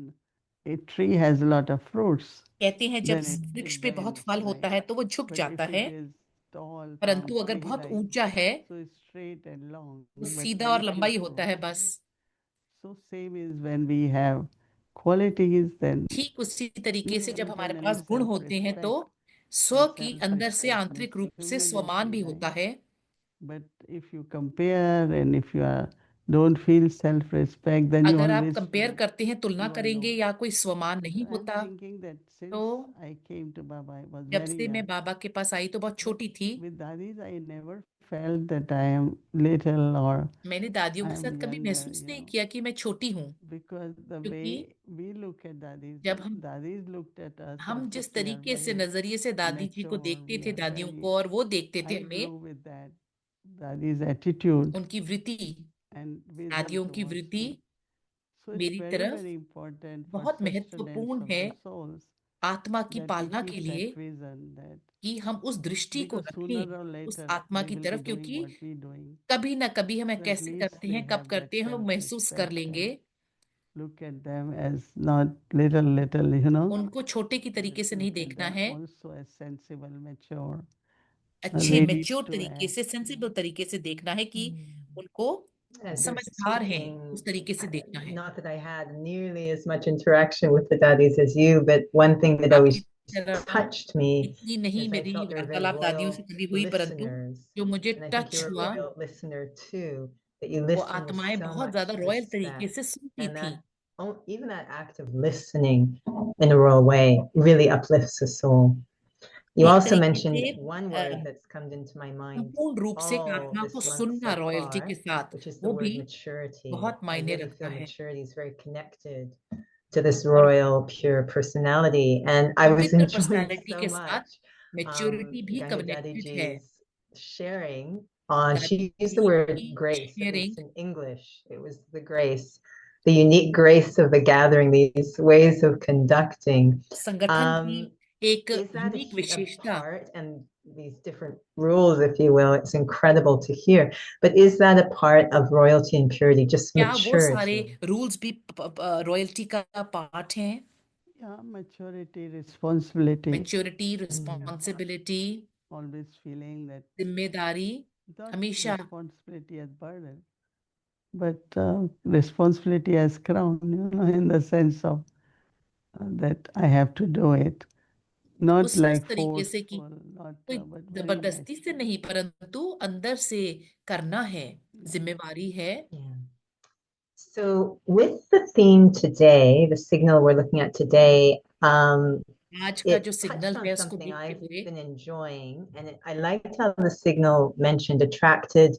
a tree has a lot of fruits, कहते हैं जब then it वृक्ष पे बहुत bends, फल होता right? है तो वो झुक But जाता if है, it is tall, palm परंतु अगर tree बहुत like ऊंचा है so straight and long, तो but सीधा और लंबा ही beautiful. होता है बस। So same is when we have qualities, then ठीक उसी तरीके से जब हमारे internally पास गुण होते हैं तो self-respect स्व and की अंदर से self-respect आंतरिक means रूप से स्वमान भी humility, होता right? है। But if you compare and if you don't feel self-respect, then you अगर आप always कंपेयर feel करते हैं, तुलना you are करेंगे low. या कोई स्वमान नहीं So I'm होता, thinking that since तो I came to Baba, I was जब very से मैं young. बाबा के पास आई तो बहुत But छोटी थी। with Dadis, I never felt that I am little or मैंने दादियों I के am साथ कभी younger, महसूस नहीं किया कि मैं छोटी हूँ, because the क्योंकि way we look at Dadis, जब Dadis looked at us हम as जिस we are तरीके से very नजरिए से दादी जी को mature, देखते we थे, are दादियों very. को, और वो देखते थे I हमें, grew with that Dadis attitude उनकी वृत्ति, and wisdom दादियों की towards वृत्ति me. So it's मेरी very, तरफ very important for बहुत sustenance महत्वपूर्ण of है the souls आत्मा की that we पालना के keep लिए, that vision, that कि हम उस दृष्टि को because sooner रखें or उस later आत्मा we की will be तरफ, doing क्योंकि what we doing. कभी ना कभी हम So at कैसे least करते they हैं, कब have that करते हैं, हम महसूस कर self-respect लेंगे। and look at them as not little, you know, उनको छोटे की but तरीके से नहीं look at देखना them है, also as sensible, mature, अच्छे ready मैच्योर to तरीके से, act. सेंसिबल तरीके से देखना है, कि उनको As you're समझदार हैं, speaking, उस तरीके से देखना है। not that I had nearly as much interaction with the daddies as you, but one thing that आपकी always तरह touched me इतनी नहीं is I मेरी felt they were very वार्तालाप दादियों से royal कभी हुई, परंतु listeners. जो मुझे And I think touch you're a हुआ, royal listener too, that you वो listen with आत्माएं so बहुत much ज्यादा रॉयल तरीके respect. से सुनती And थी। that even that act of listening in a royal way really uplifts the soul. You एक also तरीके mentioned से one word that's come into my mind संपूर्ण रूप से all आत्मा को this month सुनना so रॉयल्टी के far, साथ, which is the वो word भी maturity. बहुत I मायने really रखता feel है। maturity is very connected to this और royal, pure personality. And I was पवित्र enjoying पर्सनालिटी so के साथ much मैच्योरिटी भी Gahi कनेक्टेड है। Dadiji's sharing on, दादी she used the ji word की grace, at sharing, least in English. It was the grace, the unique grace of the gathering, these ways of conducting. संगठन की एक Is that unique a विशेषता, part, and these different rules, if you will, it's incredible to hear, but is that a part of royalty and purity, just क्या वो सारे maturity? Rules भी royalty का part हैं? Yeah, maturity, responsibility, maturity, responsibility, always feeling that जिम्मेदारी, not हमेशा responsibility as burden, but responsibility as crown, you know, in the sense of that I have to do it, not उस like तरीके से कि forceful, not कोई but very जबरदस्ती से natural. नहीं, परंतु अंदर से करना है, जिम्मेवारी है। Yeah. So with the theme today, the signal we're looking at today, आज का it जो touched सिग्नल on है उसको something देखते I've हुए, been enjoying, and I liked how the signal mentioned attracted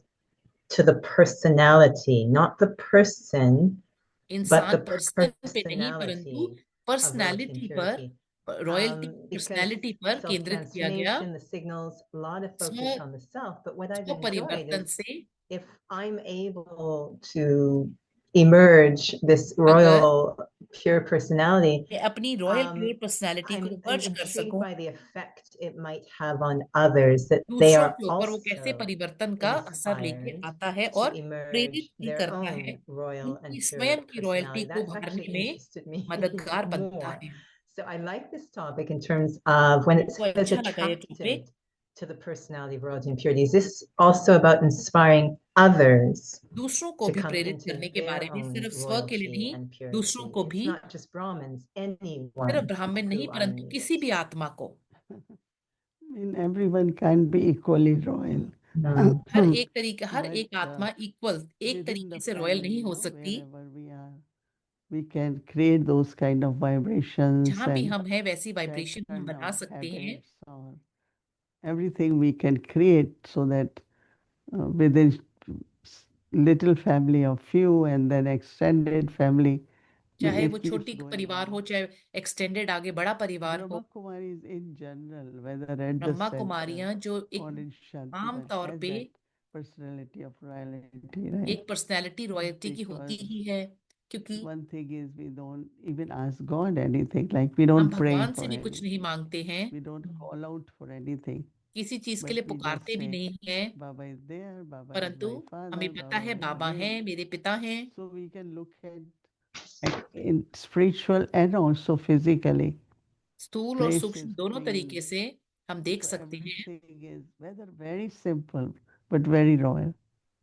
to the personality, not the person, but इंसान the person पे नहीं, परंतु personality of royalty and personality पर, purity. रॉयल्टी Because पर्सनालिटी पर केंद्रित किया गया। self-transformation, the signals, a lot of focus स्व on the self, but what I've स्व enjoyed परिवर्तन is से if I'm able to emerge this अगर royal, pure personality, मैं अपनी रॉयल प्योर पर्सनालिटी को I'm मर्ज कर intrigued सकूं, by the effect it might have on others, that they दूसरों are के ऊपर वो कैसे also परिवर्तन का असर लेके inspired आता है to और प्रेरित emerge भी their करता है, own royal and उनकी pure स्वयं की रॉयल्टी personality. को That's उभारने actually में interested me मददगार बनता more. है। So I like this topic in terms of when it को says अच्छा लगा ये topic, attracted to the personality of royalty and purity. Is this also about inspiring others दूसरों को to भी come प्रेरित into करने के their बारे में, own सिर्फ स्व के लिए royalty नहीं, and दूसरों purity? को It's भी, not just Brahmins, सिर्फ anyone ब्राह्मण नहीं, who परंतु I'm किसी भी आत्मा को। I mean, everyone can't be equally royal. हर एक तरीके, हर But एक आत्मा इक्वल एक within तरीके the से रॉयल family, नहीं you हो know, सकती। wherever we are, we can create those kind of vibrations जहाँ भी and हम हैं वैसी that वाइब्रेशन हम kind बना of सकते हैं। habits or everything we can create so that within little family of few and then extended family. चाहे It वो keeps छोटी going परिवार on. हो, चाहे एक्सटेंडेड आगे बड़ा परिवार हो। Brahma Kumaris in general, whether at the Brahma center कुमारियां जो or एक in आम Shantiban तौर has पे that personality of royalty, right? एक पर्सनैलिटी रॉयल्टी की होती Because ही है, क्योंकि one thing is we don't even ask God anything, like we हम don't pray भगवान for से भी कुछ नहीं anything. मांगते हैं, We don't call out for anything, किसी चीज के but लिए we just पुकारते भी say, नहीं हैं, Baba is there, Baba is परंतु my father, हमें पता Baba है is बाबा this. हैं, मेरे पिता हैं। So we can look at in spiritual and also physically स्थूल और सूक्ष्म places, दोनों तरीके things. से हम देख So सकते हैं। everything is whether very simple but very royal.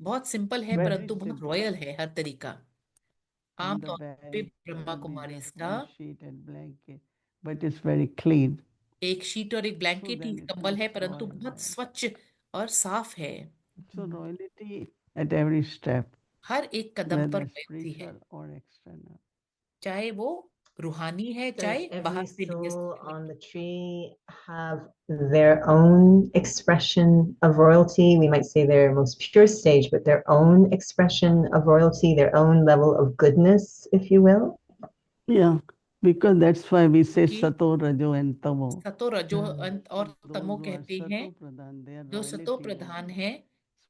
बहुत सिंपल है Very परंतु बहुत simple. रॉयल है हर तरीका। On आम the तौर पे bed Brahma will be Kumari just का one sheet and blanket, but it's very clean. एक शीट और एक So blanket he then it कंबल है, looks परंतु royal, बहुत right? स्वच्छ और साफ है। So royalty at every step, हर एक कदम पर whether रॉयल्टी है, spiritual or external. चाहे वो रूहानी है, Does चाहे every बाहर से soul on the tree have their own expression of royalty? We might say their most pure stage, but their own expression of royalty, their own level of goodness, if you will? Yeah, because that's why we say कि Sato, Rajo, and Tamo. सतो रजो अंत So और तमो those who are कहते हैं, Sato Pradhan, their जो सतो royalty will प्रधान be है,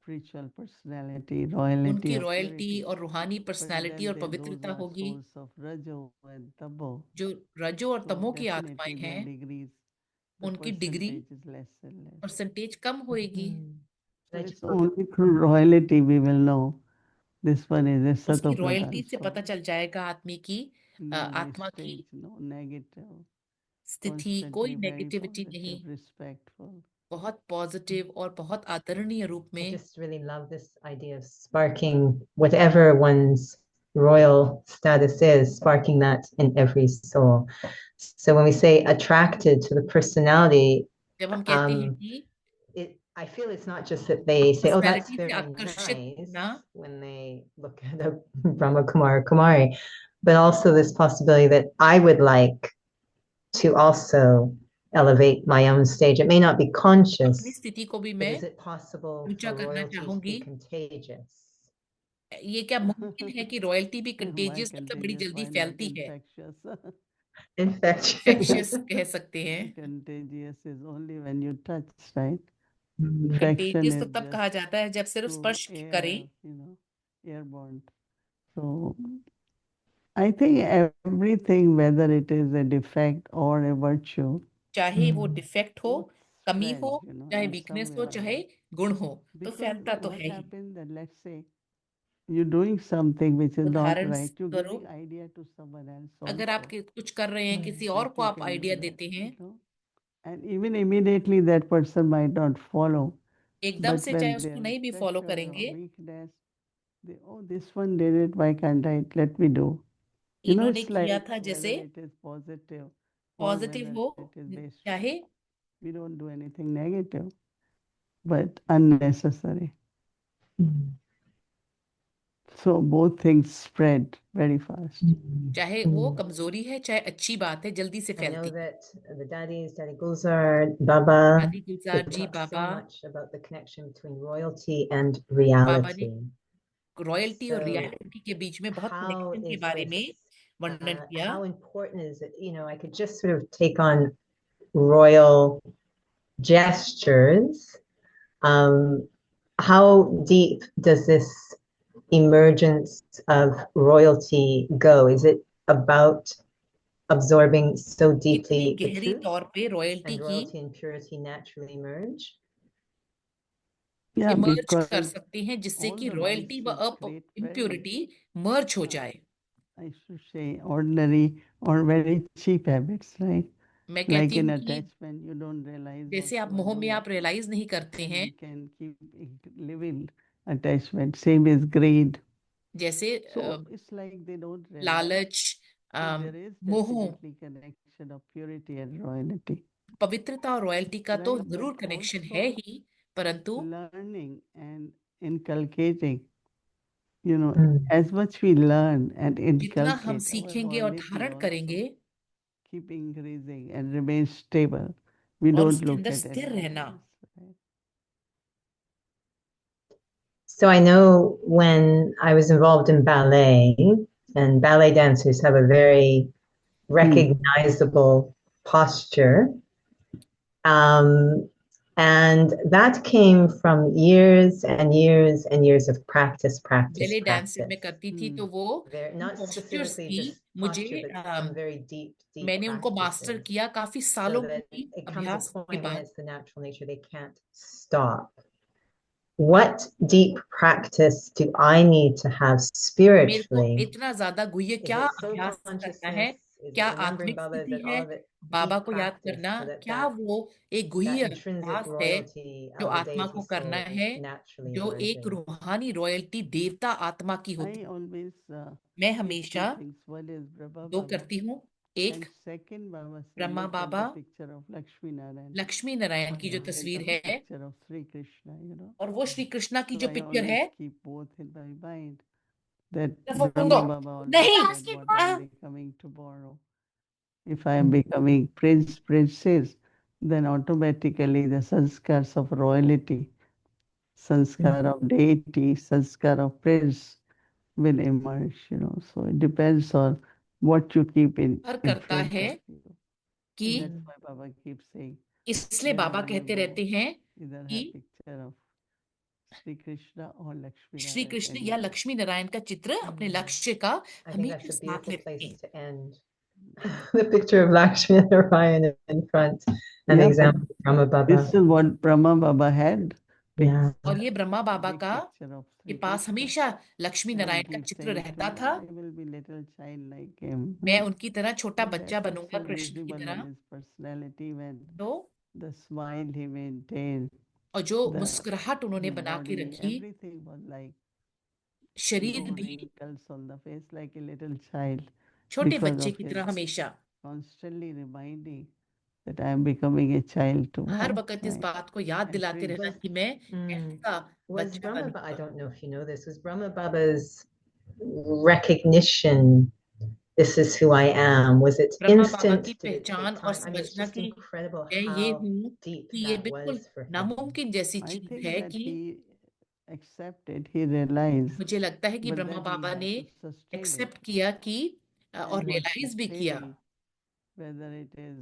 spiritual personality, royalty उनकी of रॉयल्टी purity. और रूहानी But पर्सनालिटी then और those पवित्रता who are होगी। souls of Rajo and Tamo, जो रजो और so तमो की आत्माएं definitely their हैं, degrees, the उनकी degree percentage is less and less. Percentage कम होएगी। So it's only through royalty we will know this one is a Sato उसकी Pradhan रॉयल्टी से soul. पता चल जाएगा आदमी की No आत्मा की stage, no negative, स्थिति, कोई constantly very नेगेटिविटी नहीं, positive, respectful. बहुत पॉजिटिव और बहुत आदरणीय रूप I में। just really love this idea of sparking whatever one's royal status is, sparking that in every soul. So when we say attracted to the personality, जब हम कहते हैं कि I feel it's not just that they say, oh, that's personality से very आकर्षित nice ना, when they look at a Brahma Kumar or Kumari, but also this possibility that I would like to also elevate my own stage. It may not be अपनी conscious, स्थिति को भी but मैं is it possible ऊंचा for करना royalty to चाहूंगी। be contagious? ये क्या मुमकिन है कि रॉयल्टी भी Why कंटेजियस मतलब बड़ी contagious? जल्दी Why not फैलती है? infectious? Infectious. इन्फेक्शियस कह सकते हैं। Contagious is only when you touch, right? Infection contagious तो is तब कहा just जाता है जब सिर्फ through स्पर्श करें। air, airborne. So I think everything, whether it is a defect or a virtue, चाहे वो डिफेक्ट हो, both कमी हो, spread, चाहे in some वीकनेस way हो, or चाहे other. गुण हो, तो Because फैलता तो what है ही। happens that let's say you're doing something which is not उदाहरण right, you're स्वरूप, giving idea to someone else अगर आप also कुछ कर रहे हैं, किसी और that को you आप can आइडिया do that, देते हैं, and even immediately that person might not follow, एकदम but से चाहे when उसको there is नहीं भी फॉलो pressure or करेंगे, weakness, they, oh, this one did it, why can't I? Let me do. इन्होंने It's किया like था, जैसे whether it is positive or positive whether हो, it is based. चाहे We don't do anything negative, but unnecessary. So both things spread very fast. चाहे वो कमजोरी है, चाहे अच्छी बात है, जल्दी से I know फैलती है। that the daddies, Daddy Gulzar, Baba, दादी गुलजार they ji, talk so Baba, much about the connection between royalty and बाबा ने reality. रॉयल्टी और So रियलिटी के बीच में बहुत how कनेक्शन के is बारे this? में वर्णन किया। How important is it? I could just sort of take on royal gestures. How deep does this emergence of royalty go? Is it about absorbing so कितनी deeply the गहरी truth, तौर पे royalty and की royalty and purity naturally merge? Yeah, emerge because कर सकते हैं, जिससे all कि the रॉयल्टी व vices create very, इम्प्योरिटी मर्ज हो जाए। I should say, ordinary or very cheap habits, right? मैं Like कहती in हूँ कि attachment, you don't realize जैसे what आप you are मोह में doing, आप रियलाइज नहीं करते and हैं, you can keep living attachment. Same is greed. जैसे So it's like they don't realize. लालच, So there is मोह, definitely connection of purity and royalty. पवित्रता और रॉयल्टी का तो Right, जरूर but कनेक्शन है also ही, परंतु learning and inculcating, as much we learn and जितना हम inculcate, our सीखेंगे और royalty धारण करेंगे also keep increasing and remain stable. We और don't उसके look अंदर at स्थिर anything रहना, else, right? So I know when I was involved in ballet, and ballet dancers have a very recognizable posture. And that came from years and years and years of practice. Ballet dancing में करती थी तो वो Not postures specifically थी just मुझे posture, but some very deep मैंने उनको master practices. किया काफी So सालों that की it comes अभ्यास a के point when बाद it's the natural nature, they can't stop. What deep practice do I need to have मेरे को spiritually? इतना ज्यादा गुह्य Is क्या it soul अभ्यास करना है consciousness? Is क्या it remembering आत्मिक Baba? स्थिति That है all of it Baba deep को याद practice, करना so that क्या वो एक गुह्य intrinsic अभ्यास है royalty जो of the आत्मा deity को करना soul है is naturally जो एक emerging. रूहानी रॉयल्टी देवता आत्मा की होती I है always मैं did two हमेशा things. One is Brahma दो Baba, करती हूँ एक and second Baba said, Brahma look at Baba the picture of Lakshmi Narayan. Lakshmi Narayan की जो Look at तस्वीर the है picture of Sri Krishna, you know. और वो श्री कृष्णा की So जो I पिक्चर always है keep both in my mind. That phone Brahma दो Baba always नहीं said, what I am becoming tomorrow. If I am becoming prince, princess, then automatically the sanskars of royalty, sanskar of deity, sanskar of prince will emerge, you know. So it depends on what you keep in करता front है of you. कि And that's why Baba keeps saying, इसलिए wherever Baba you कहते go, रहते हैं either कि have picture of Sri Krishna or Lakshmi Shri Narayan. Krishna या लक्ष्मी नारायण का चित्र अपने लक्ष्य का I think that's हमेशा a साथ beautiful लेते place हैं to end. The picture of Lakshmi Narayan in front, an Yeah, example of Brahma Baba. this is what Brahma Baba had. Yeah. और ये ब्रह्मा बाबा Big का picture of के Sri पास Krishna. हमेशा Lakshmi And Narayan का keep चित्र saying रहता to me, था I will be little child like him. मैं उनकी तरह छोटा And बच्चा that is बनूंगा so कृष्ण की visible तरह in his personality when तो the smile he maintained, और जो the मुस्कुराहट उन्होंने his बना के body, रखी everything was like शरीर no भी wrinkles on the face, like a little child, छोटे because बच्चे of की his तरह हमेशा constantly reminding that I am becoming a child her tomorrow. वक्त इस Right? बात को याद And दिलाते रहना prince. कि मैं ऐसा Was बच्चा Brahma Baba, I बनूंगा don't know if you know this, was Brahma Baba's recognition, this is who I am, was it Brahma Baba instant? की Did it पहचान take और time? I mean, it's समझना just कि incredible मैं ये how हूँ deep कि ये that बिल्कुल was for him. नामुमकिन जैसी I चीज think है that कि he accepted, he realized, मुझे लगता है कि but Brahma that he Baba had ने to sustain it. एक्सेप्ट किया कि और And was रियलाइज भी किया sustaining, whether it is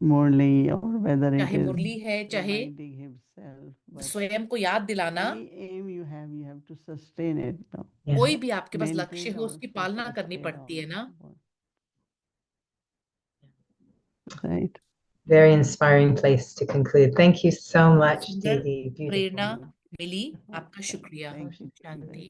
Murli or whether it चाहे is मुरली है चाहे reminding himself. But स्वयं को याद दिलाना any aim you have to sustain it. No? कोई भी आपके पास लक्ष्य Maintain हो उसकी also, पालना करनी sustain पड़ती है ना also. Right. Very inspiring place to conclude. Thank you so much, सुंदर Didi. प्रेरणा Beautiful. मिली आपका शुक्रिया Thank you. शांति